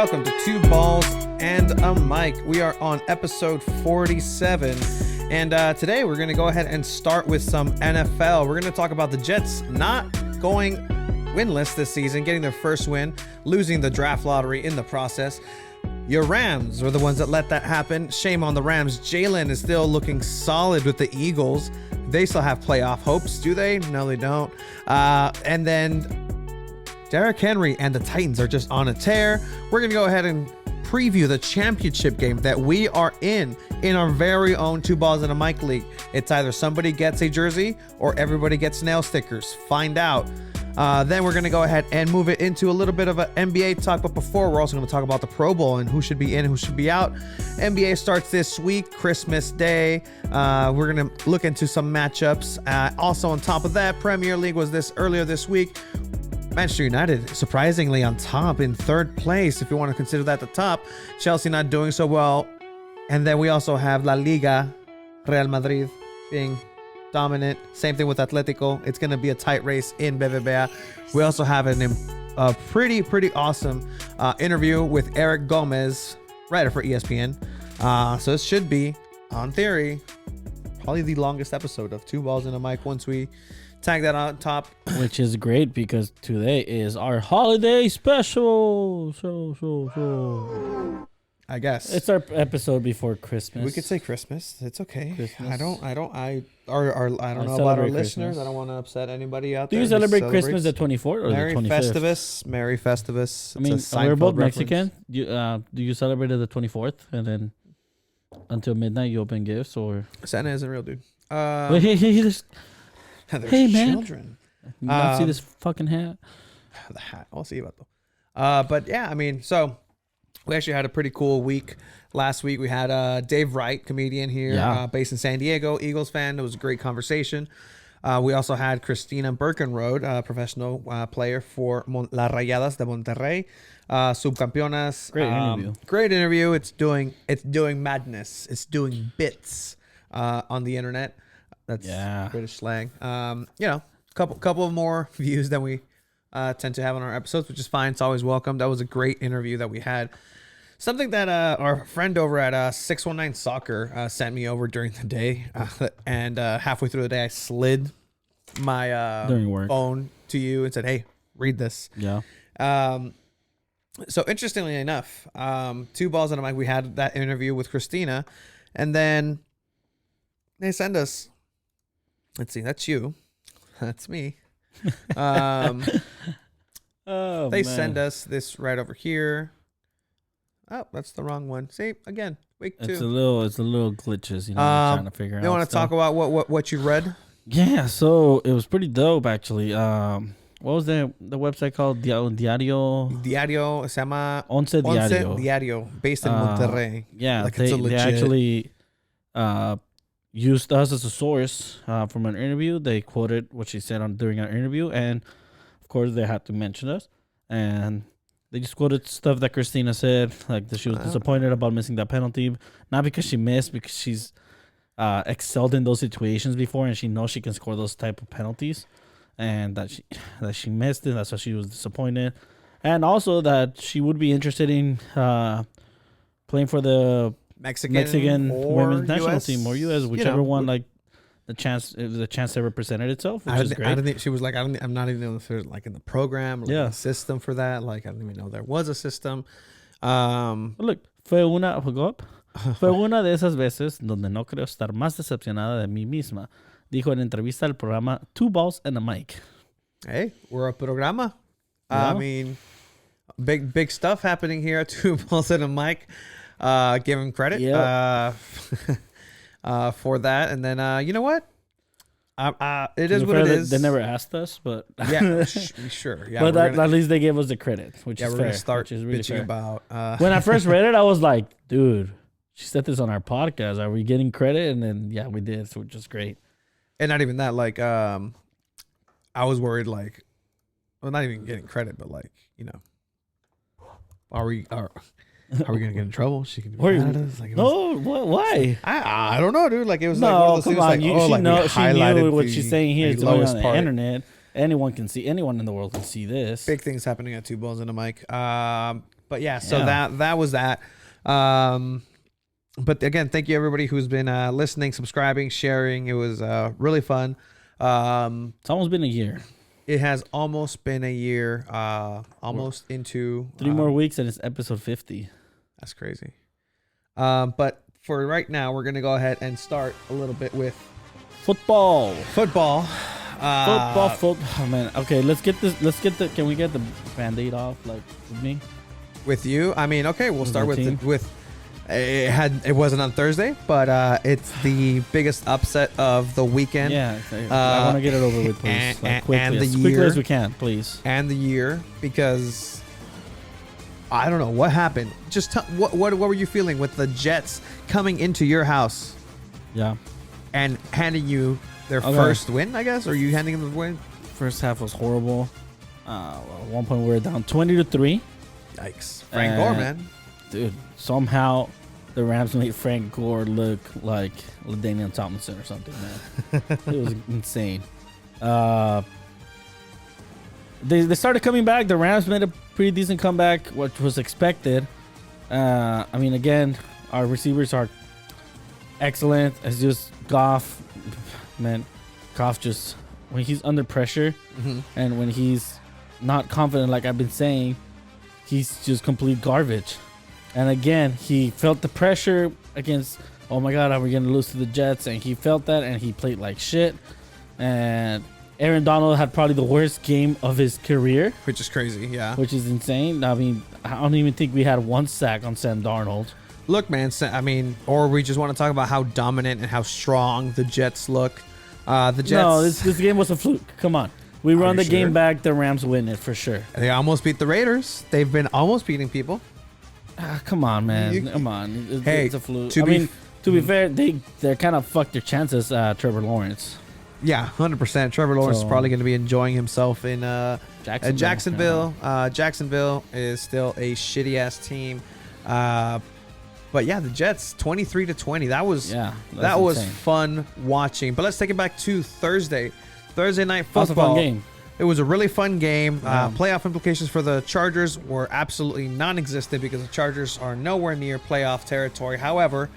welcome to Two Balls and a Mic. We are on episode 47, and today we're going to go ahead and start with some NFL. We're going to talk about the Jets not going winless this season, getting their first win, losing the draft lottery in the process. Your Rams were the ones that let that happen. Shame on the Rams. Jalen is still looking solid with the Eagles. They still have playoff hopes, do they? No, they don't. And then Derrick Henry and the Titans are just on a tear. We're going to go ahead and preview the championship game that we are in our very own Two Balls and a Mic league. It's either somebody gets a jersey or everybody gets nail stickers. Find out. Then we're going to go ahead and move it into a little bit of an NBA talk. But before, we're also going to talk about the Pro Bowl and who should be in and who should be out. NBA starts this week, Christmas Day. We're going to look into some matchups. Also on top of that, Premier League was earlier this week. Manchester United surprisingly on top in third place, if you want to consider that the top. Chelsea not doing so well. And then we also have La Liga, Real Madrid being dominant. Same thing with Atletico. It's going to be a tight race in BBVA. We also have a pretty awesome interview with Eric Gomez, writer for ESPN. So it should be, on theory, probably the longest episode of Two Balls and a Mic once we tag that on top. Which is great because today is our holiday special. So. I guess It's our episode before Christmas. we could say Christmas. It's okay. Christmas. I don't know about our listeners. I don't want to upset anybody out Do there. you celebrate Christmas the 24th or Merry the 25th? Festivus. Merry Festivus. I mean, it's a we're both Seinfeld reference. Mexican. Do you celebrate it the 24th and then until midnight you open gifts or? Santa isn't real, dude. There's Hey, man. children. You not see this fucking hat? The hat. I'll see about though. But yeah, I mean, so we actually had a pretty cool week. Last week we had Dave Wright, comedian here, based in San Diego, Eagles fan. It was a great conversation. We also had Christina Birkenrode, professional player for Las Rayadas de Monterrey, subcampeonas. Great interview. Great interview. It's doing madness. It's doing bits on the internet. That's British slang. Couple of more views than we tend to have on our episodes, which is fine. It's always welcome. That was a great interview that we had. Something that our friend over at 619 Soccer sent me over during the day, and halfway through the day, I slid my phone to you and said, "Hey, read this." Yeah. So interestingly enough, Two Balls and a Mic, we had that interview with Christina, and then they send us. Let's see, that's you. That's me. They send us this right over here. Oh, that's the wrong one. See, again, week 2. It's a little glitches, I'm trying to figure out. You want to talk about what you read? Yeah, so it was pretty dope actually. What was the website called? Diario se llama Once Diario, based in Monterrey. Yeah, like they actually used us as a source from an interview. They quoted what she said during our interview, and of course they had to mention us. And they just quoted stuff that Christina said, like that she was disappointed about missing that penalty, not because she missed, because she's excelled in those situations before, and she knows she can score those type of penalties, and that she missed it. That's why she was disappointed, and also that she would be interested in playing for the Mexican women's national team or U.S., whichever one, like the chance ever presented itself, which is great. I don't think she was like, I'm not even know if there's like in the program or like a system for that. Like, I didn't even know there was a system. Look, fue una de esas veces donde no creo estar más decepcionada de mí misma, dijo en entrevista al programa Two Balls and a Mic. Hey, we're a programa. Yeah. I mean, big stuff happening here at Two Balls and a Mic. Give him credit for that. And then, you know what? It is what it is. They never asked us, but yeah, sure. Yeah, but at least they gave us the credit, which is fair. We're gonna start which is really bitching fair. about. When I first read it, I was like, dude, she said this on our podcast. Are we getting credit? And then, we did, so which is great. And not even that, like, I was worried, like, well, not even getting credit, but like, are we gonna get in trouble? She can be mad at us. Like, why? I don't know, dude. Like, it was no, like one of those come things. on. Like, she knew what she's saying here is going on the part. internet. Anyone in the world can see this. Big things happening at Two Balls and a Mic. But yeah, so that was that. But again, thank you everybody who's been listening, subscribing, sharing. It was really fun. It's almost been a year. It has almost been a year. Almost into 3 more weeks and it's episode 50. That's crazy. But for right now, we're gonna go ahead and start a little bit with football. Football. Oh man. Okay, let's get this. Can we get the Band-Aid off? Like with me. With you, I mean, okay, we'll start with it wasn't on Thursday, but it's the biggest upset of the weekend. Yeah, I want to get it over with, please. Quickly as we can, please. And the year, because I don't know what happened. Just what were you feeling with the Jets coming into your house? Yeah, and handing you their first win, I guess, or you handing them the win? First half was horrible. At one point we were down 20-3. Yikes, Frank Gore, man. Dude, somehow the Rams made Frank Gore look like LaDainian Tomlinson or something, man. It was insane. They started coming back. The Rams made a pretty decent comeback, which was expected. I mean, again, our receivers are excellent. It's just Goff, man. Goff just, when he's under pressure and when he's not confident, like I've been saying, he's just complete garbage. And again, he felt the pressure against, oh my God, are we going to lose to the Jets? And he felt that, and he played like shit. And Aaron Donald had probably the worst game of his career. Which is crazy, yeah. Which is insane. I mean, I don't even think we had one sack on Sam Darnold. Look, man, I mean, or we just want to talk about how dominant and how strong the Jets look. The Jets. No, this game was a fluke. Come on. We run the game back. The Rams win it for sure. They almost beat the Raiders. They've been almost beating people. Come on, man. Come on. It's a fluke. To be fair, they kind of fucked their chances, Trevor Lawrence. Yeah, 100%. Trevor Lawrence is probably going to be enjoying himself in Jacksonville. Jacksonville is still a shitty-ass team. But yeah, the Jets 23-20. That was fun watching. But let's take it back to Thursday night football. That was a fun game. It was a really fun game. Playoff implications for the Chargers were absolutely non-existent because the Chargers are nowhere near playoff territory. However,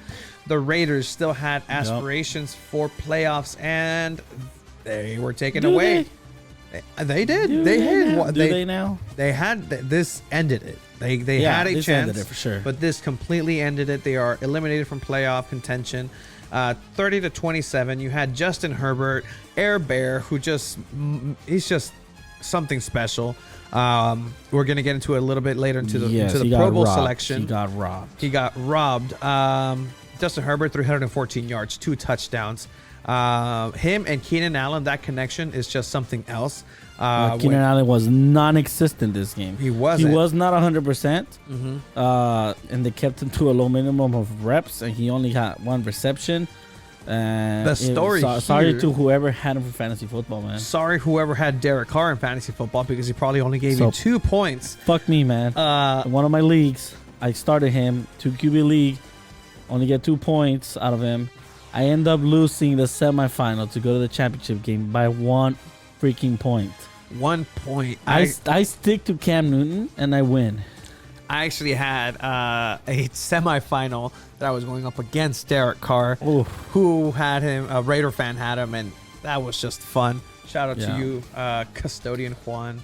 the Raiders still had aspirations for playoffs, and they were taken away. They did. Do they now? They had this ended it. They had a chance, ended it for sure. But this completely ended it. They are eliminated from playoff contention. 30-27. You had Justin Herbert, Air Bear, he's just something special. We're gonna get into it a little bit later into the Pro Bowl selection. He got robbed. Justin Herbert, 314 yards, 2 touchdowns. Him and Keenan Allen, that connection is just something else. Keenan Allen was non-existent this game. He wasn't. He was not 100%. And they kept him to a low minimum of reps, and he only had 1 reception. The story sorry to whoever had him for fantasy football, man. Sorry whoever had Derek Carr in fantasy football, because he probably only gave you 2 points. Fuck me, man. In one of my leagues, I started him, 2 QB league, only get 2 points out of him. I end up losing the semifinal to go to the championship game by 1 freaking point. 1 point. I stick to Cam Newton and I win. I actually had a semifinal that I was going up against Derek Carr, who had him. A Raider fan had him, and that was just fun. Shout out to you, Custodian Juan.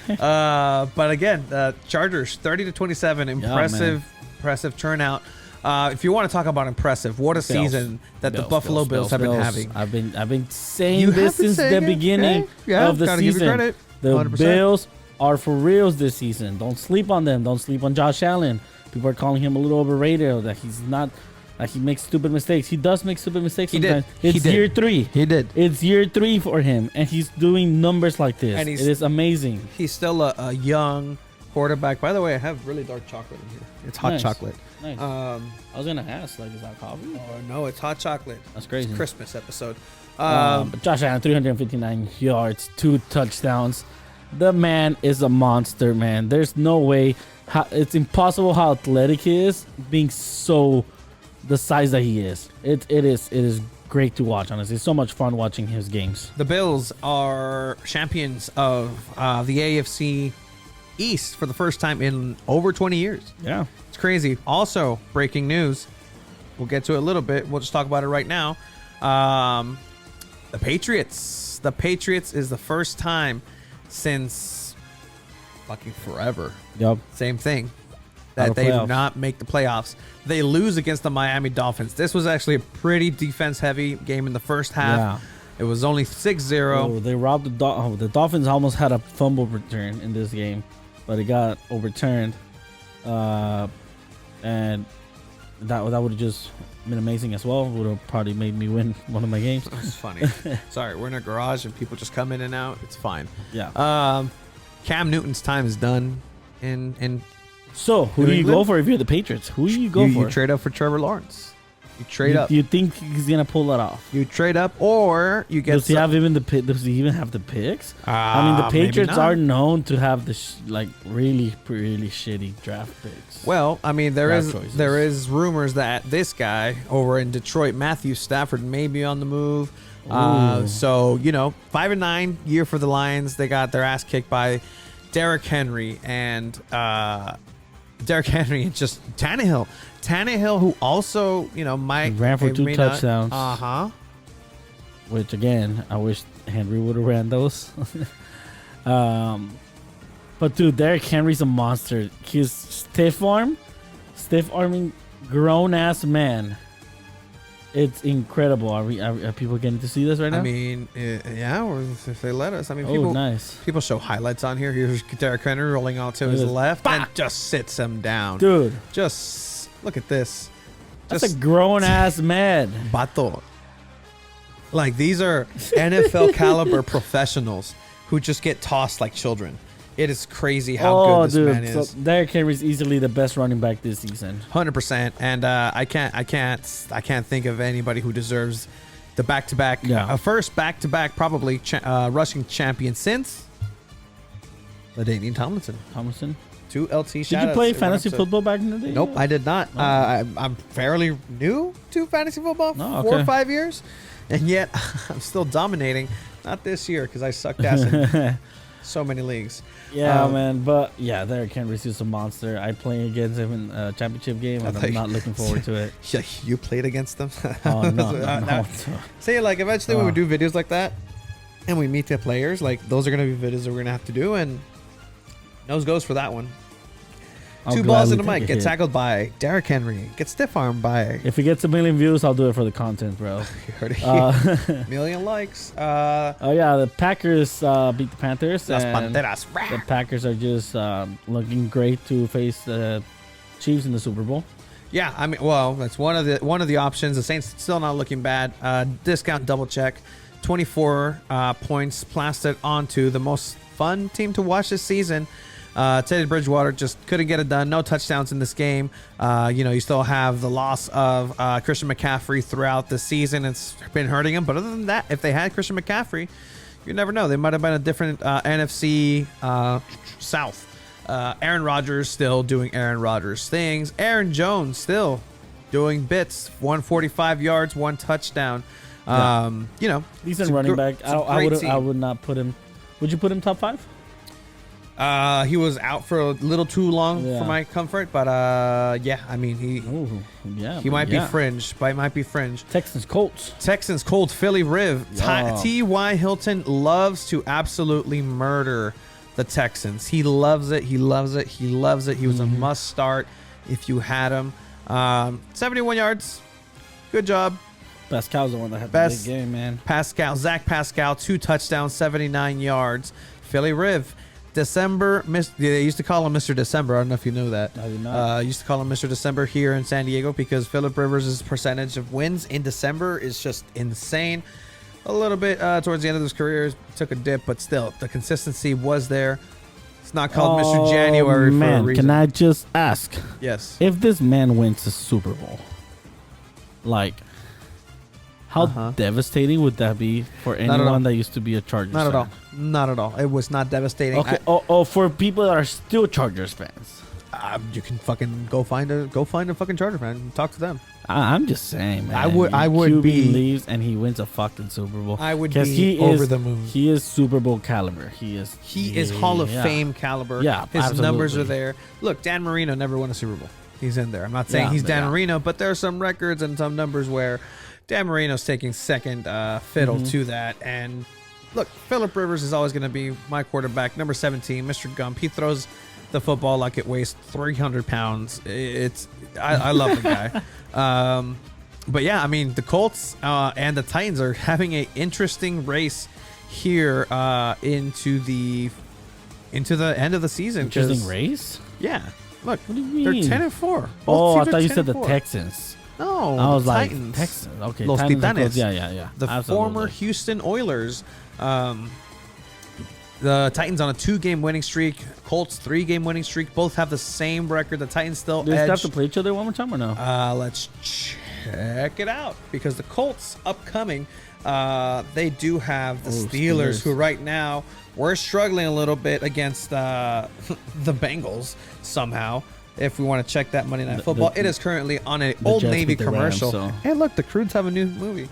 But again, Chargers 30-27, impressive turnout. If you want to talk about impressive, what a season that the Buffalo Bills have been having. I've been saying this since the beginning of the season. The Bills are for reals this season. Don't sleep on them. Don't sleep on Josh Allen. People are calling him a little overrated, that he's not, that he makes stupid mistakes. He does make stupid mistakes sometimes. It's year 3. He did. It's year 3 for him, and he's doing numbers like this. And it is amazing. He's still a young quarterback. By the way, I have really dark chocolate in here. It's hot chocolate. Nice. I was gonna ask, is that coffee? Oh no, it's hot chocolate. That's crazy. It's Christmas episode. But Josh Allen, 359 yards, 2 touchdowns. The man is a monster, man. There's no way. It's impossible how athletic he is, being so the size that he is. It is great to watch, honestly. It's so much fun watching his games. The Bills are champions of the AFC East for the first time in over 20 years. Yeah. It's crazy. Also, breaking news. We'll get to it a little bit. We'll just talk about it right now. The Patriots. The Patriots is the first time since fucking forever. Yep. Same thing. That they do not make the playoffs. They lose against the Miami Dolphins. This was actually a pretty defense-heavy game in the first half. Yeah. It was only 6-0. Oh, they robbed the Dolphins almost had a fumble return in this game, but it got overturned. And that would have just been amazing as well. Would have probably made me win one of my games. It's funny. Sorry, we're in a garage and people just come in and out. It's fine. Yeah. Cam Newton's time is done. So who do you go for if you're the Patriots? Who do you go for? You trade up for Trevor Lawrence. You trade up. Do you think he's gonna pull that off? You trade up, or you get. Does he have even the pick? Does he even have the picks? I mean, the Patriots are known to have the really shitty draft picks. Well, I mean, there is rumors that this guy over in Detroit, Matthew Stafford, may be on the move. So 5-9 year for the Lions. They got their ass kicked by Derrick Henry and just Tannehill, who also, might ran for 2 touchdowns. Which again, I wish Henry would have ran those. But dude, Derrick Henry's a monster. He's stiff arming grown ass man. It's incredible. Are people getting to see this right now? I mean, yeah, or if they let us. I mean, people show highlights on here. Here's Derrick Henry rolling out to his left and just sits him down. Dude, just look at this. That's a grown ass man. Bato. Like, these are NFL caliber professionals who just get tossed like children. It is crazy how good this man is. So Derrick Henry is easily the best running back this season. 100%. And I can't think of anybody who deserves the back-to-back, first back-to-back probably rushing champion since LaDainian Tomlinson. 2 LT shoutouts. Did you play fantasy football back in the day? Nope, I did not. I'm fairly new to fantasy football, 4 or 5 years, and yet I'm still dominating. Not this year because I sucked ass in so many leagues. Yeah, man. But yeah, Derrick Henry's just a monster. I play against him in a championship game, and I'm not looking forward to it. Yeah, you played against them? Oh, no. Say, like, eventually when we do videos like that, and we meet the players, like, those are going to be videos that we're going to have to do, and nose goes for that one. 2 balls in the mic. Get tackled by Derrick Henry. Get stiff armed by. If it gets 1 million views, I'll do it for the content, bro. You heard it here. Million likes. The Packers beat the Panthers. Las Panteras. The Packers are just looking great to face the Chiefs in the Super Bowl. Yeah, I mean, well, that's one of the options. The Saints still not looking bad. Discount double check. 24 points plastered onto the most fun team to watch this season. Teddy Bridgewater just couldn't get it done. No touchdowns in this game. You still have the loss of Christian McCaffrey throughout the season. It's been hurting him. But other than that, if they had Christian McCaffrey, you never know. They might have been a different NFC South. Aaron Rodgers still doing Aaron Rodgers things. Aaron Jones still doing bits. 145 yards, 1 touchdown. Decent running back. I would not put him. Would you put him top 5? He was out for a little too long for my comfort, but I mean he might be fringe. Might be fringe. Texans Colts, Philly Riv. T.Y. Hilton loves to absolutely murder the Texans. He loves it. He was a must start if you had him. 71 yards. Good job. Pascal's the one that had the big game, man. Zach Pascal, 2 touchdowns, 79 yards. Philly Riv. December, they used to call him Mr. December. I don't know if you knew that. I did not. Used to call him Mr. December here in San Diego because Phillip Rivers' percentage of wins in December is just insane. A little bit towards the end of his career, took a dip, but still, the consistency was there. It's not called Mr. January for a reason. Can I just ask? Yes. If this man wins the Super Bowl, like, how devastating would that be for anyone that used to be a Chargers fan? Not at all. It was not devastating. Okay. For people that are still Chargers fans. You can fucking go find a fucking Charger fan and talk to them. I'm just saying, man. I would QB be leaves and he wins a fucking Super Bowl. I would be over the moon. He is Super Bowl caliber. He is Hall of Fame caliber. Yeah, his absolutely. numbers are there. Look, Dan Marino never won a Super Bowl. He's in there. I'm not saying he's Dan Marino, but there are some records and some numbers where Dan Marino's taking second fiddle to that. And look, Phillip Rivers is always going to be my quarterback, number 17, Mr. Gump. He throws the football like it weighs 300 pounds. I love the guy. But yeah, I mean, the Colts and the Titans are having an interesting race here into the end of the season. Interesting race? Yeah. Look, what do you mean? They're 10-4. Oh, I thought you said the Texans. No, I was the like Titans. Texans. Okay, Los Titans and Titanes. Colts. Yeah. The Absolutely. former Houston Oilers. The Titans on a 2-game winning streak. Colts 3-game winning streak. Both have the same record. The Titans still Do they edge. have to play each other one more time or no? Let's check it out, because the Colts upcoming, they do have the Steelers, who right now we're struggling a little bit against the Bengals somehow. If we want to check that Monday Night Football, it is currently on an Old Jets Navy beat the Rams, commercial. so. Hey, look, the Croods have a new movie.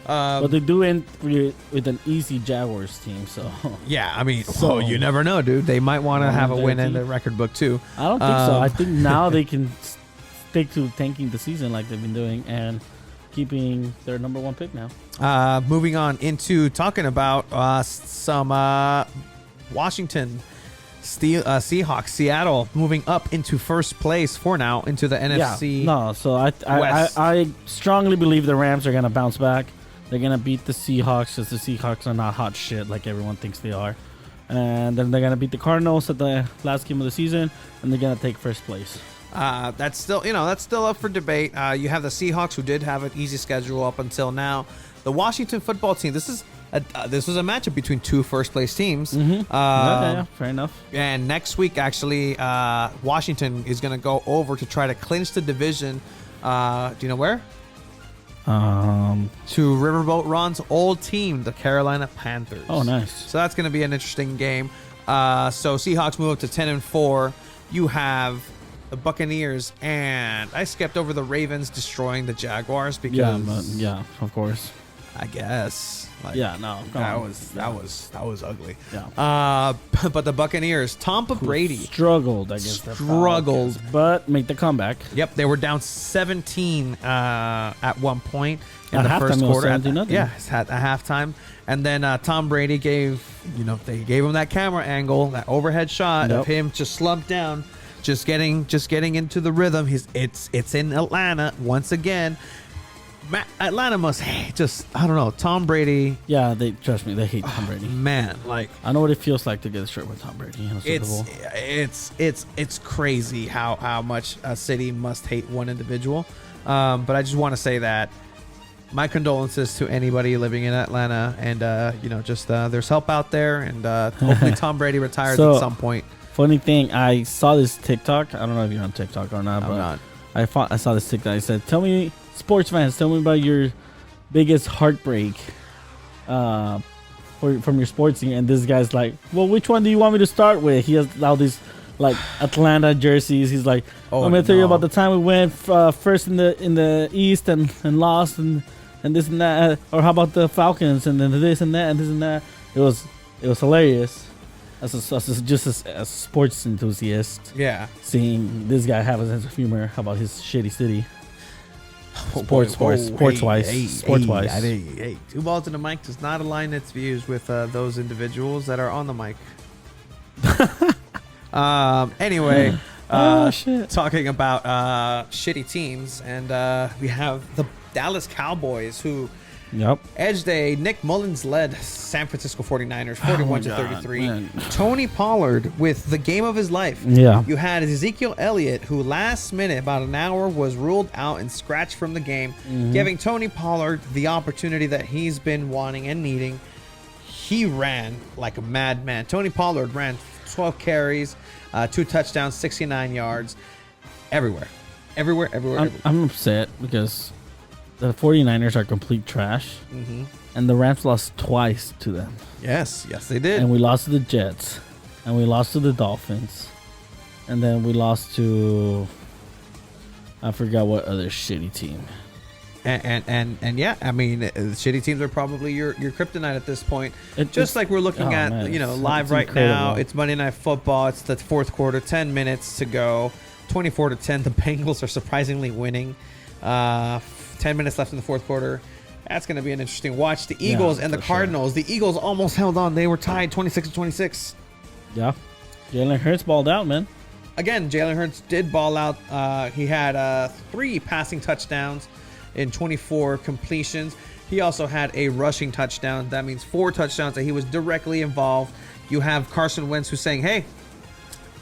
But they do end with an easy Jaguars team, so Yeah, I mean, you never know, dude. They might want to have a win in the record book too. I don't think so. I think now they can stick to tanking the season like they've been doing and keeping their number 1 pick now. Moving on into talking about some Washington Seahawks, Seattle moving up into first place for now into the NFC. No, so I strongly believe the Rams are gonna bounce back. They're gonna beat the Seahawks because the Seahawks are not hot shit like everyone thinks they are, and then they're gonna beat the Cardinals at the last game of the season, and they're gonna take first place. That's still up for debate. You have the Seahawks, who did have an easy schedule up until now. The Washington football team. This was a matchup between 2 first place teams. Yeah, fair enough. And next week, actually, Washington is going to go over to try to clinch the division. Do you know where? To Riverboat Ron's old team, the Carolina Panthers. Oh, nice. So that's going to be an interesting game. So Seahawks move up to 10-4. You have the Buccaneers, and I skipped over the Ravens destroying the Jaguars because yeah, of course. I guess. Like, yeah, no, that was ugly. Yeah. But the Buccaneers, Tampa Brady struggled against the Falcons, but make the comeback. Yep, they were down 17 at one point in the halftime, first quarter. At halftime, and then Tom Brady gave him that camera angle, that overhead shot of him just slumped down, just getting into the rhythm. It's in Atlanta once again. Atlanta must I don't know, Tom Brady. Yeah, trust me, they hate Tom Brady. Man, like, I know what it feels like to get a shirt with Tom Brady in a Super Bowl. It's crazy how much a city must hate one individual. But I just want to say that my condolences to anybody living in Atlanta, and there's help out there, and hopefully Tom Brady retires at some point. Funny thing, I saw this TikTok. I don't know if you're on TikTok or not, I'm not. I saw this TikTok. I said, "Tell me, sports fans, tell me about your biggest heartbreak from your sports team." And this guy's like, "Well, which one do you want me to start with?" He has all these like Atlanta jerseys. He's like, "I'm gonna tell you about the time we went first in the East and lost and this and that." Or how about the Falcons and then this and that and this and that. It was hilarious. As a sports enthusiast, yeah, seeing this guy have a sense of humor about his shitty city. Sports wise. 2 balls in the mic does not align its views with those individuals that are on the mic. Anyway, talking about shitty teams, and we have the Dallas Cowboys, who edged a Nick Mullins-led San Francisco 49ers 41-33. Tony Pollard with the game of his life. Yeah. You had Ezekiel Elliott, who last minute, about an hour, was ruled out and scratched from the game, giving Tony Pollard the opportunity that he's been wanting and needing. He ran like a madman. Tony Pollard ran 12 carries, 2 touchdowns, 69 yards, everywhere. I'm upset because the 49ers are complete trash, and the Rams lost twice to them. Yes, they did. And we lost to the Jets, and we lost to the Dolphins, And then we lost to, I forgot what other shitty team. And yeah, I mean, shitty teams are probably your kryptonite at this point. Just like we're looking at, man, live it's right incredible. now. It's Monday Night Football. It's the fourth quarter, 10 minutes to go, 24-10. The Bengals are surprisingly winning. 10 minutes left in the fourth quarter. That's going to be an interesting watch. The Eagles and the Cardinals. Sure. The Eagles almost held on. They were tied 26-26. Yeah, Jalen Hurts balled out, man. Again, Jalen Hurts did ball out. He had 3 passing touchdowns in 24 completions. He also had a rushing touchdown. That means 4 touchdowns that he was directly involved. You have Carson Wentz who's saying, hey,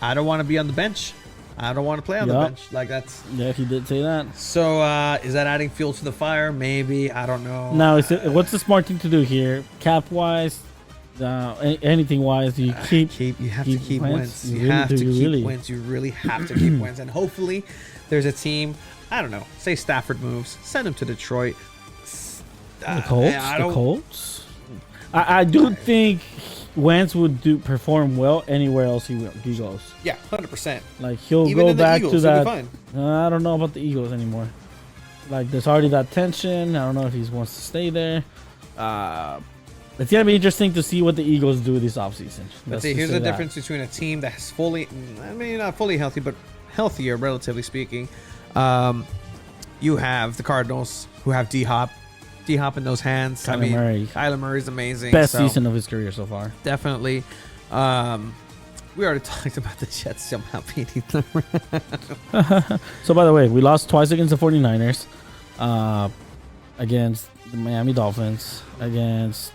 I don't want to be on the bench. I don't want to play on the bench. Like that's. Yeah, he did say that. So is that adding fuel to the fire? Maybe. I don't know. Now, what's the smart thing to do here? Cap wise, anything wise, you have to keep Wentz. You have to keep Wentz. You really have to keep Wentz. And hopefully there's a team, I don't know, say Stafford moves, send him to Detroit. The Colts? I do think Wentz would perform well anywhere else he goes. Yeah, 100%. Like he'll Even go back Eagles, to that. I don't know about the Eagles anymore. Like there's already that tension. I don't know if he wants to stay there. It's gonna be interesting to see what the Eagles do this offseason. But see, here's the difference between a team that's not fully healthy, but healthier, relatively speaking. You have the Cardinals who have D-Hop in those hands. Kyler Murray's amazing. Best season of his career so far. Definitely. We already talked about the Jets somehow beating them. So, by the way, we lost twice against the 49ers, against the Miami Dolphins, against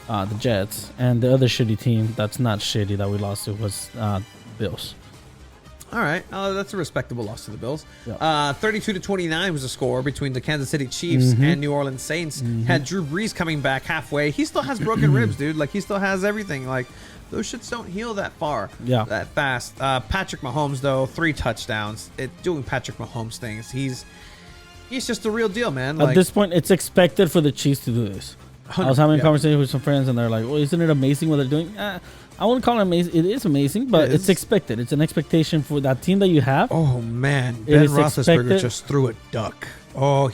the Jets, and the other shitty team that's not shitty that we lost to was Bills. All right, that's a respectable loss to the Bills. Yep. 32-29 was the score between the Kansas City Chiefs and New Orleans Saints. Had Drew Brees coming back halfway. He still has broken ribs, dude. Like he still has everything. Like those shits don't heal that far, that fast. Patrick Mahomes though, 3 touchdowns. Doing Patrick Mahomes things. He's just the real deal, man. At this point, it's expected for the Chiefs to do this. I was having a conversation with some friends, and they're like, "Well, isn't it amazing what they're doing?" I wouldn't call it amazing. It is amazing, but it's expected. It's an expectation for that team that you have. Oh man, Ben Roethlisberger just threw a duck. Oh,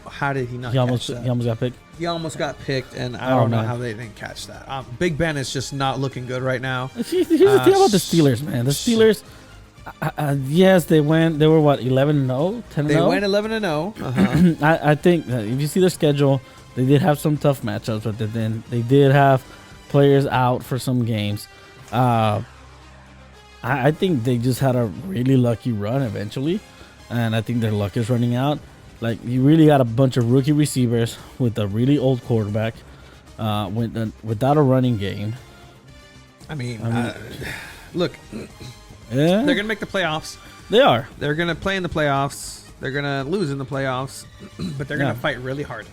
how did he not catch that? He almost got picked. He almost got picked, and I don't know how they didn't catch that. Big Ben is just not looking good right now. Here's the thing about the Steelers, man. The Steelers, yes, they went. They were what, 11-0, 10-0. They went 11-0. I think that if you see their schedule, they did have some tough matchups, but then they did have players out for some games. I think they just had a really lucky run eventually, and I think their luck is running out. Like you really got a bunch of rookie receivers with a really old quarterback, without a running game. I mean, look, yeah, they're gonna make the playoffs. They are. They're gonna play in the playoffs. They're gonna lose in the playoffs, but they're gonna fight really hard.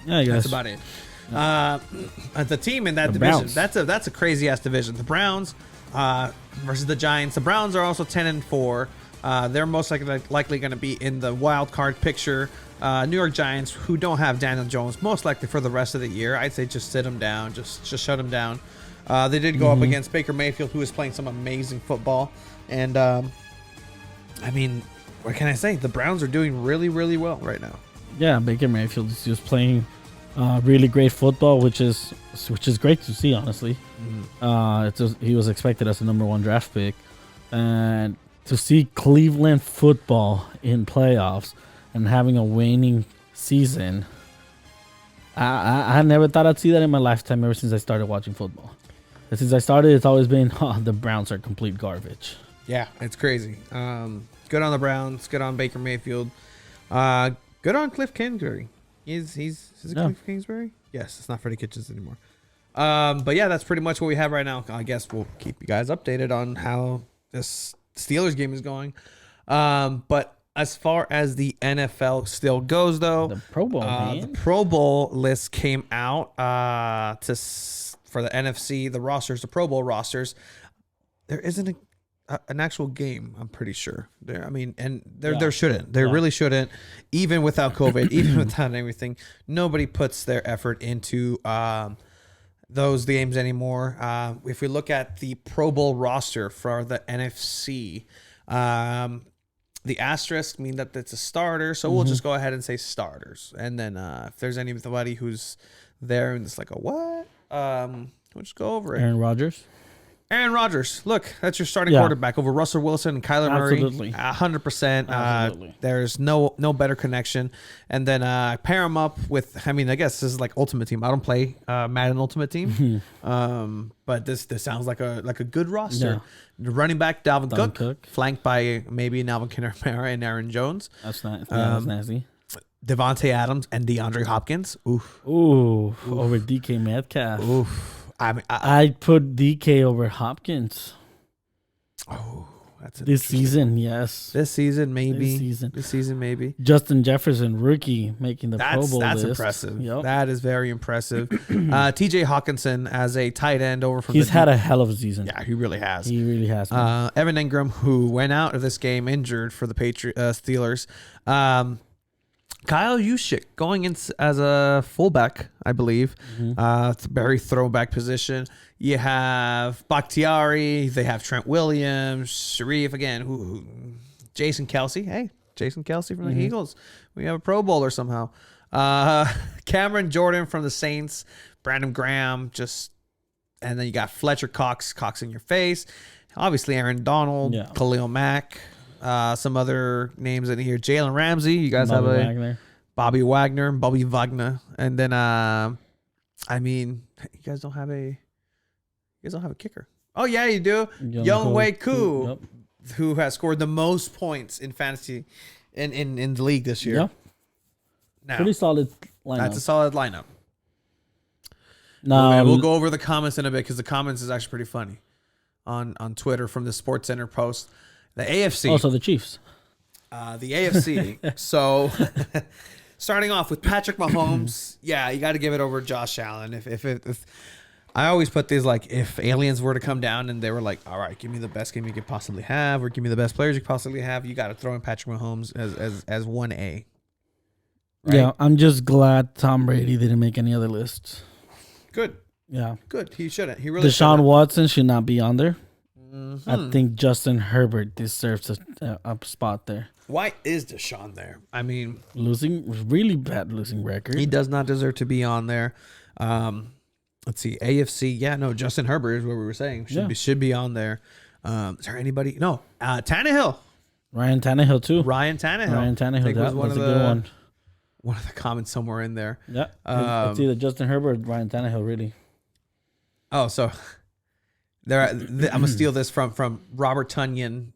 Yeah, I guess that's about it. The team in that division, Browns. that's a crazy ass division. The Browns versus the Giants. The Browns are also 10-4. They're most likely going to be in the wild card picture. New York Giants, who don't have Daniel Jones, most likely for the rest of the year. I'd say just sit them down, just shut them down. They did go up against Baker Mayfield, who is playing some amazing football. And I mean, what can I say? The Browns are doing really, really well right now. Yeah, Baker Mayfield is just playing really great football, which is great to see, honestly. He was expected as the number 1 draft pick, and to see Cleveland football in playoffs and having a waning season, I never thought I'd see that in my lifetime. Ever since I started watching football, and since I started, it's always been the Browns are complete garbage. Yeah, it's crazy. Good on the Browns. Good on Baker Mayfield. Good on Cliff Kingsbury. Is it Cliff Kingsbury? Yes, it's not Freddie Kitchens anymore. But yeah, that's pretty much what we have right now. I guess we'll keep you guys updated on how this Steelers game is going. But as far as the NFL still goes, though, the Pro Bowl, the Pro Bowl list came out for the NFC, the rosters, the Pro Bowl rosters. There isn't an actual game, I'm pretty sure. There shouldn't. There really shouldn't. Even without COVID, even without everything, nobody puts their effort into those games anymore. If we look at the Pro Bowl roster for the NFC, the asterisk mean that it's a starter, so we'll just go ahead and say starters. And then if there's anybody who's there and it's like a what, we'll just go over it. Aaron Rodgers, look, that's your starting quarterback over Russell Wilson and Kyler Murray. 100%. There's no better connection. And then pair him up with, I mean, I guess this is like Ultimate Team. I don't play Madden Ultimate Team, but this sounds like a good roster. Yeah. Running back Dalvin Cook, flanked by maybe Alvin Kamara and Aaron Jones. That's nice. That's nasty. Devontae Adams and DeAndre Hopkins. Oof. Over DK Metcalf. Oof. I mean, I'd put DK over Hopkins. Oh, that's this season, yes. This season, maybe. This season, maybe. Justin Jefferson, rookie, making the Pro Bowl That's list. impressive. Yep. That is very impressive. TJ Hawkinson as a tight end over from. He's had a hell of a season. Yeah, he really has. Evan Ingram, who went out of this game injured for the Steelers. Kyle Juszczyk going in as a fullback, I believe. It's a very throwback position. You have Bakhtiari. They have Trent Williams, Sharif again. Jason Kelsey. Hey, Jason Kelsey from the Eagles. We have a Pro Bowler somehow. Cameron Jordan from the Saints. Brandon Graham. And then you got Fletcher Cox in your face. Obviously, Aaron Donald, Khalil Mack. Some other names in here. Jalen Ramsey. You guys have Bobby Wagner. And then, I mean, you guys don't have a kicker. Oh, yeah, you do. Younghoe Koo, who has scored the most points in fantasy in the league this year. Yeah. Now, pretty solid lineup. That's a solid lineup. Now, we'll go over the comments in a bit because the comments is actually pretty funny on Twitter from the Sports Center post. The AFC. Also the Chiefs. The AFC. So, starting off with Patrick Mahomes, you got to give it over Josh Allen. If I always put these like, if aliens were to come down and they were like, all right, give me the best game you could possibly have, or give me the best players you could possibly have, you got to throw in Patrick Mahomes as 1A. Right? Yeah, I'm just glad Tom Brady didn't make any other lists. Good. Yeah. Good. He shouldn't. He really Deshaun shouldn't. Watson should not be on there. I think Justin Herbert deserves a spot there. Why is Deshaun there? I mean, really bad losing record. He does not deserve to be on there. Let's see, AFC. Yeah, no, Justin Herbert is what we were saying. Should be on there. Is there anybody? No, Tannehill. Ryan Tannehill too. Ryan Tannehill. That was a good one. One of the comments somewhere in there. Yeah, it's either Justin Herbert or Ryan Tannehill. Really. Oh, so. I'm gonna steal this from Robert Tunyon,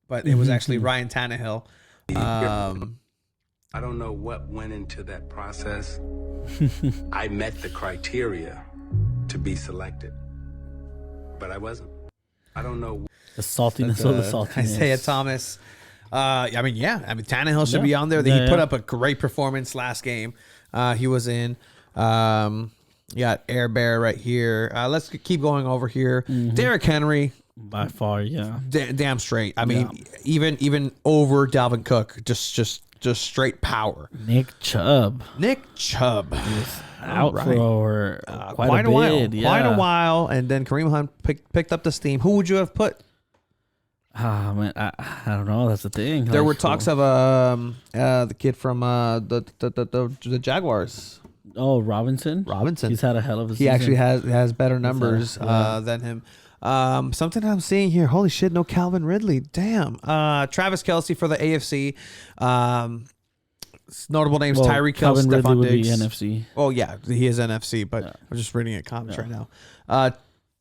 but it was actually Ryan Tannehill. I don't know what went into that process. I met the criteria to be selected, but I wasn't. I don't know. The saltiness of the saltiness. Isaiah Thomas. I mean, Tannehill should be on there. He put up a great performance last game. He was in. You got Air Bear right here. Let's keep going over here. Derrick Henry. By far, yeah. Damn straight. I mean, even over Dalvin Cook. Just straight power. Nick Chubb. Out for quite a while. bit. Quite a while. And then Kareem Hunt picked up the steam. Who would you have put? Man, I don't know. That's the thing. There were talks of the kid from the Jaguars. Oh, Robinson. He's had a hell of a season. He actually has better numbers than him. Something I'm seeing here. Holy shit! No Calvin Ridley. Damn. Travis Kelce for the AFC. Notable names: Tyreek Hill, Stephon Diggs. Would be NFC. Oh yeah, he is NFC. But I'm just reading a comments right now.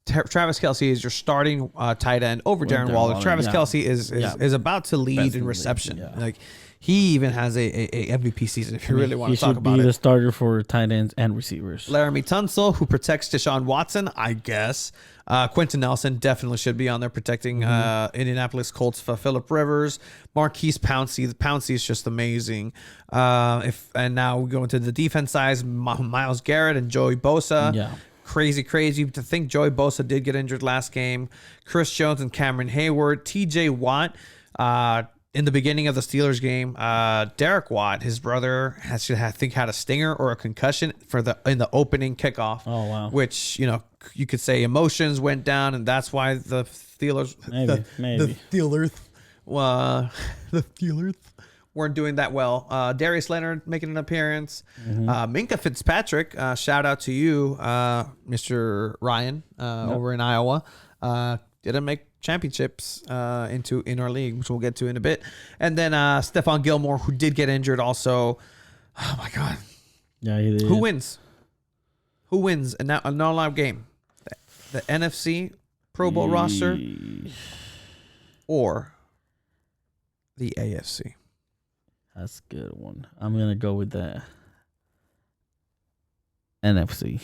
Travis Kelce is your starting tight end over Darren Waller. Travis Kelce is about to lead in reception. Like. He even has a MVP season if you really want to talk about it. He should be the starter for tight ends and receivers. Laramie Tunsil, who protects Deshaun Watson, I guess. Quentin Nelson definitely should be on there protecting Indianapolis Colts for Phillip Rivers. Marquise Pouncey. The Pouncey is just amazing. And now we go into the defense side. Myles Garrett and Joey Bosa. Yeah. Crazy to think Joey Bosa did get injured last game. Chris Jones and Cameron Hayward. TJ Watt. in the beginning of the Steelers game, Derek Watt, his brother, I think had a stinger or a concussion in the opening kickoff. Oh wow! Which you could say emotions went down, and that's why the Steelers, maybe the Steelers weren't doing that well. Darius Leonard making an appearance. Minka Fitzpatrick, shout out to you, Mr. Ryan, over in Iowa. Didn't make championships in our league, which we'll get to in a bit. And then Stephon Gilmore, who did get injured also. Oh my God. Yeah, he did. Who wins? Who wins in a non-live game? The NFC Pro Bowl roster or the AFC? That's a good one. I'm going to go with the NFC.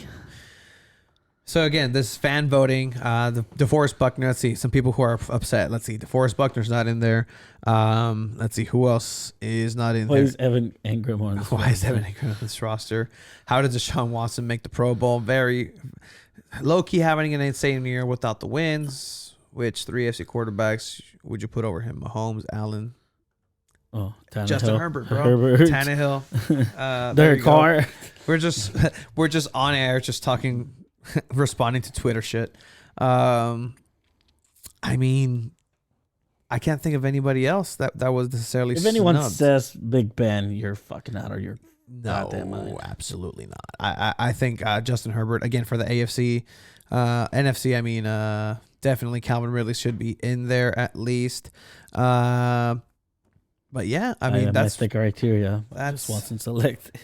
So again, this fan voting, the DeForest Buckner. Let's see, some people who are upset. Let's see, DeForest Buckner's not in there. Let's see, who else is not in there? Why is Evan Ingram on this Why is Evan Ingram on this roster? How did Deshaun Watson make the Pro Bowl? Very low-key having an insane year without the wins. Which 3 AFC quarterbacks would you put over him? Mahomes, Allen, Tannehill. Justin Herbert, bro. Herbert. Tannehill. Derek Carr. We're just on air, just talking. Responding to Twitter shit. I mean, I can't think of anybody else that was necessarily. If anyone snubbed. says Big Ben, you're fucking out of your No, mind. absolutely not. I think Justin Herbert, again, for the AFC, NFC, I mean, definitely Calvin Ridley should be in there at least. But yeah, I mean, that's the criteria. That's just Watson select.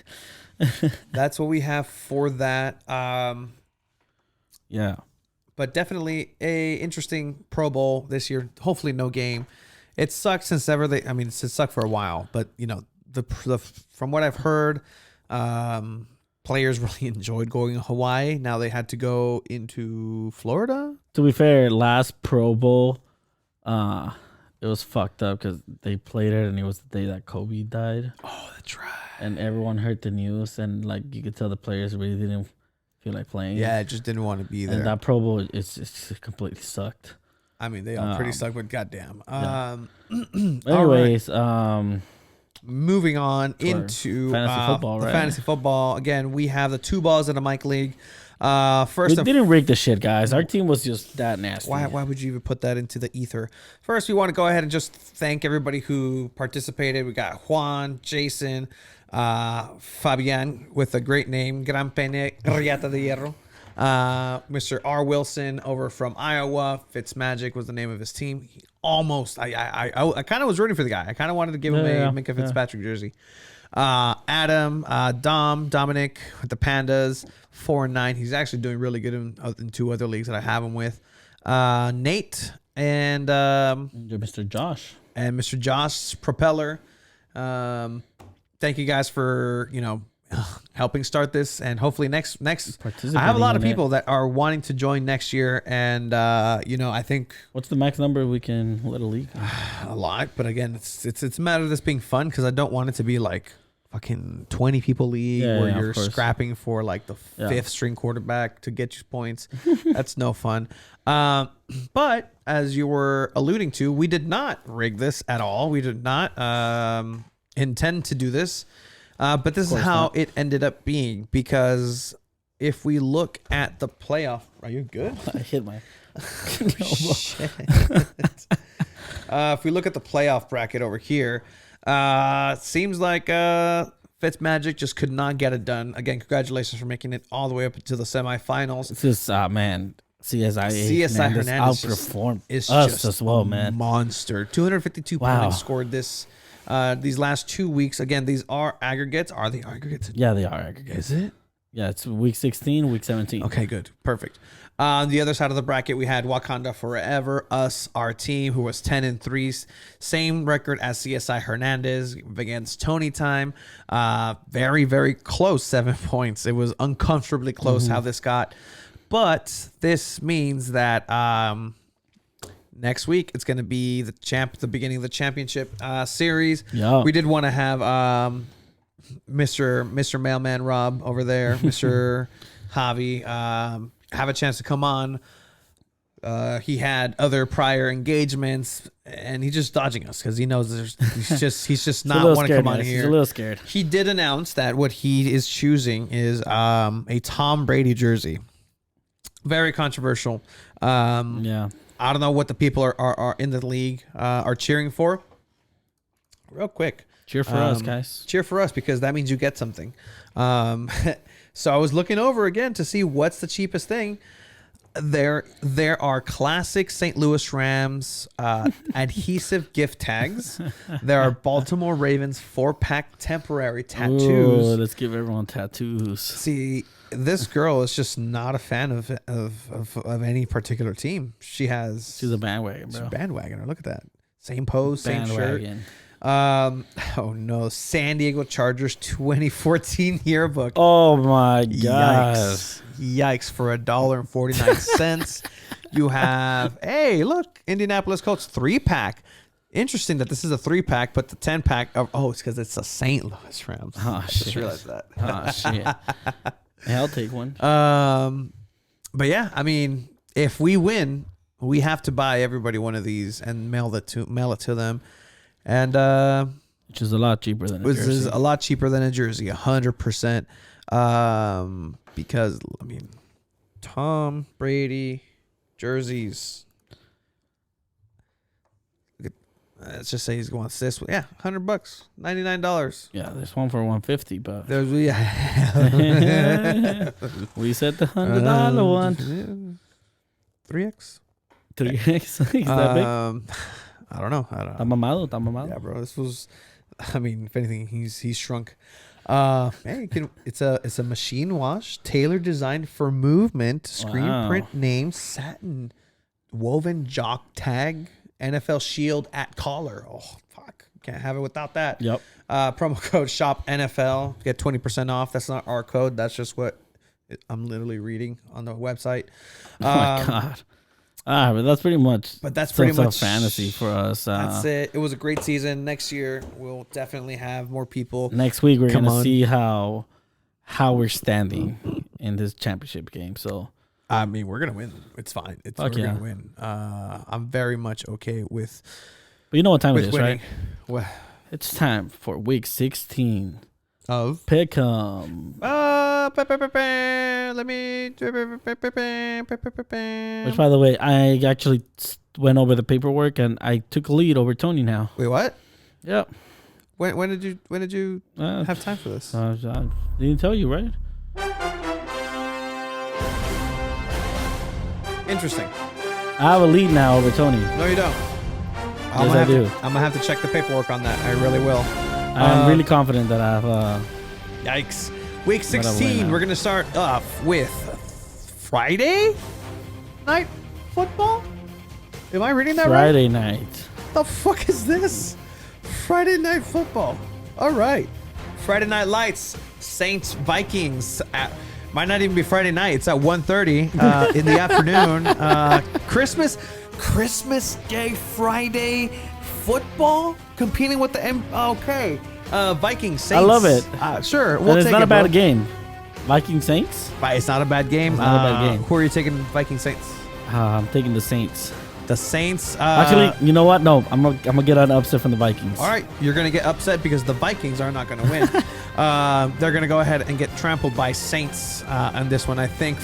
That's what we have for that. Yeah. But definitely a interesting Pro Bowl this year. Hopefully no game. It sucks since ever it's sucked for a while, but the from what I've heard, players really enjoyed going to Hawaii. Now they had to go into Florida. To be fair, last Pro Bowl, it was fucked up because they played it and it was the day that Kobe died. Oh, that's right. And everyone heard the news and you could tell the players really didn't feel like playing. Yeah, I just didn't want to be there. And that Pro Bowl, it's completely sucked. I mean, they all pretty suck, but goddamn. Yeah. Anyways, moving on into fantasy football, right? Fantasy football. Again, we have the 2 balls in a Mike league. We didn't rig the shit, guys. Our team was just that nasty. Why would you even put that into the ether? First, we want to go ahead and just thank everybody who participated. We got Juan, Jason, Fabian with a great name, Gran Pene Riata de Hierro. Mr. R. Wilson over from Iowa. Fitzmagic was the name of his team. I kind of was rooting for the guy. I kind of wanted to give him a Minka Fitzpatrick jersey. Adam, Dominic with the Pandas, 4-9. He's actually doing really good in 2 other leagues that I have him with. Nate and Mr. Josh. And Mr. Josh Propeller. Thank you guys for, helping start this, and hopefully next I have a lot of people that are wanting to join next year, and I think what's the max number we can let a league? A lot, but again, it's a matter of this being fun because I don't want it to be like fucking 20 people league where you're scrapping for like the 5th string quarterback to get you points. That's no fun. But as you were alluding to, we did not rig this at all. We did not intend to do this. But this is how it ended up being, because if we look at the playoff, are you good? I hit my shit. If we look at the playoff bracket over here, seems like Fitzmagic just could not get it done. Again, congratulations for making it all the way up to the semifinals. This is man. CSI Hernandez outperformed us as well, man. Monster. 252 points scored these last 2 weeks. Again, these are aggregates. Are they aggregates? Yeah, they are aggregates. Is it? Yeah, it's week 16, week 17. Okay, good. Perfect. On the other side of the bracket, we had Wakanda Forever, us, our team, who was 10-3. Same record as CSI Hernandez against Tony Time. Very, very close, 7 points. It was uncomfortably close how this got. But this means that next week it's going to be the beginning of the championship series. Yeah. We did want to have Mr. Mailman Rob over there, Mr. Javi, have a chance to come on. He had other prior engagements, and he's just dodging us because he knows he's just not want to come on here. He's a little scared. He did announce that what he is choosing is a Tom Brady jersey. Very controversial. Yeah. I don't know what the people are in the league are cheering for. Real quick. Cheer for us, guys. Cheer for us because that means you get something. So I was looking over again to see what's the cheapest thing. There are classic St. Louis Rams adhesive gift tags. There are Baltimore Ravens 4-pack temporary tattoos. Ooh, let's give everyone tattoos. See, this girl is just not a fan of any particular team. She's a bandwagon, bro. She's a bandwagoner. Look at that. Same pose, same shirt. Oh no, San Diego Chargers 2014 yearbook. Oh my god. Yikes for $1.49. You have, hey, look, Indianapolis Colts 3-pack. Interesting that this is a 3-pack, but the 10-pack it's because it's a St. Louis Rams. Oh shit. Just realized that. Oh shit. Hey, I'll take one. But yeah, I mean, if we win, we have to buy everybody one of these and mail it to them. And which is a lot cheaper than a jersey. Which is a lot cheaper than a jersey, 100%. Because I mean, Tom Brady jerseys. Let's just say he's going this. Yeah, $100, $99. Yeah, there's one for $150, but there's we said the $100 one. 3X. 3X. Is that big? I don't know. Está mamado. Yeah, bro. This was. I mean, if anything, he's shrunk. It's a machine wash, tailor designed for movement, screen print name, satin woven jock tag, NFL shield at collar. Oh fuck, can't have it without that. Yep. Promo code shop NFL, get 20% off. That's not our code. That's just what I'm literally reading on the website. Oh my god. But that's pretty much. But that's pretty much fantasy for us. That's it. It was a great season. Next year we'll definitely have more people. Next week we're gonna see how we're standing in this championship game. So I mean, we're gonna win. It's fine. We're gonna win. I'm very much okay with. But you know what time it is, winning. right? What? It's time for week 16 of Pick'em. Let me. Which, by the way, I actually went over the paperwork and I took a lead over Tony now. Wait, what? Yep. When did you have time for this? I didn't tell you, right? Interesting. I have a lead now over Tony. No, you don't. Yes, I do. I'm gonna have to check the paperwork on that. I really will. I'm really confident that I have. Yikes. Week 16, we're going to start off with Friday night football? Am I reading that Friday right? night. The fuck is this? Friday night football. All right. Friday Night Lights, Saints, Vikings. Might not even be Friday night. It's at 1:30 in the afternoon. Christmas Day Friday football competing with the okay. Vikings, Saints. I love it. Sure. It's not a bad game. Viking Saints? It's not a bad game. It's not a bad game. Who are you taking, Viking Saints? I'm taking the Saints. The Saints. Actually, you know what? No, I'm gonna get an upset from the Vikings. All right, you're gonna get upset because the Vikings are not gonna win. They're gonna go ahead and get trampled by Saints on this one, I think.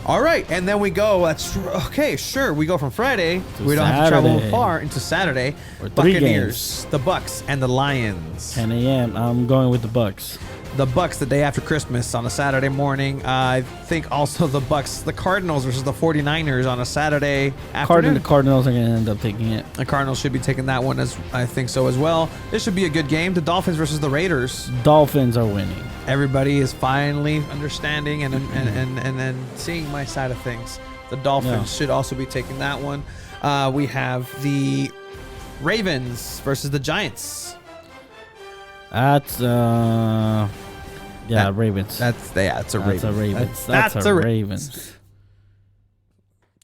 All right, and then we go. That's okay. Sure, we go from Friday. We don't have to travel far into Saturday. Buccaneers, the Bucks, and the Lions. 10 a.m. I'm going with the Bucks. The Bucks the day after Christmas on a Saturday morning. I think also the Bucks, the Cardinals versus the 49ers on a Saturday afternoon. The Cardinals are going to end up taking it. The Cardinals should be taking that one, as I think so as well. This should be a good game. The Dolphins versus the Raiders. Dolphins are winning. Everybody is finally understanding and then seeing my side of things. The Dolphins should also be taking that one. We have the Ravens versus the Giants. That's Ravens. That's a Ravens. That's a Ravens.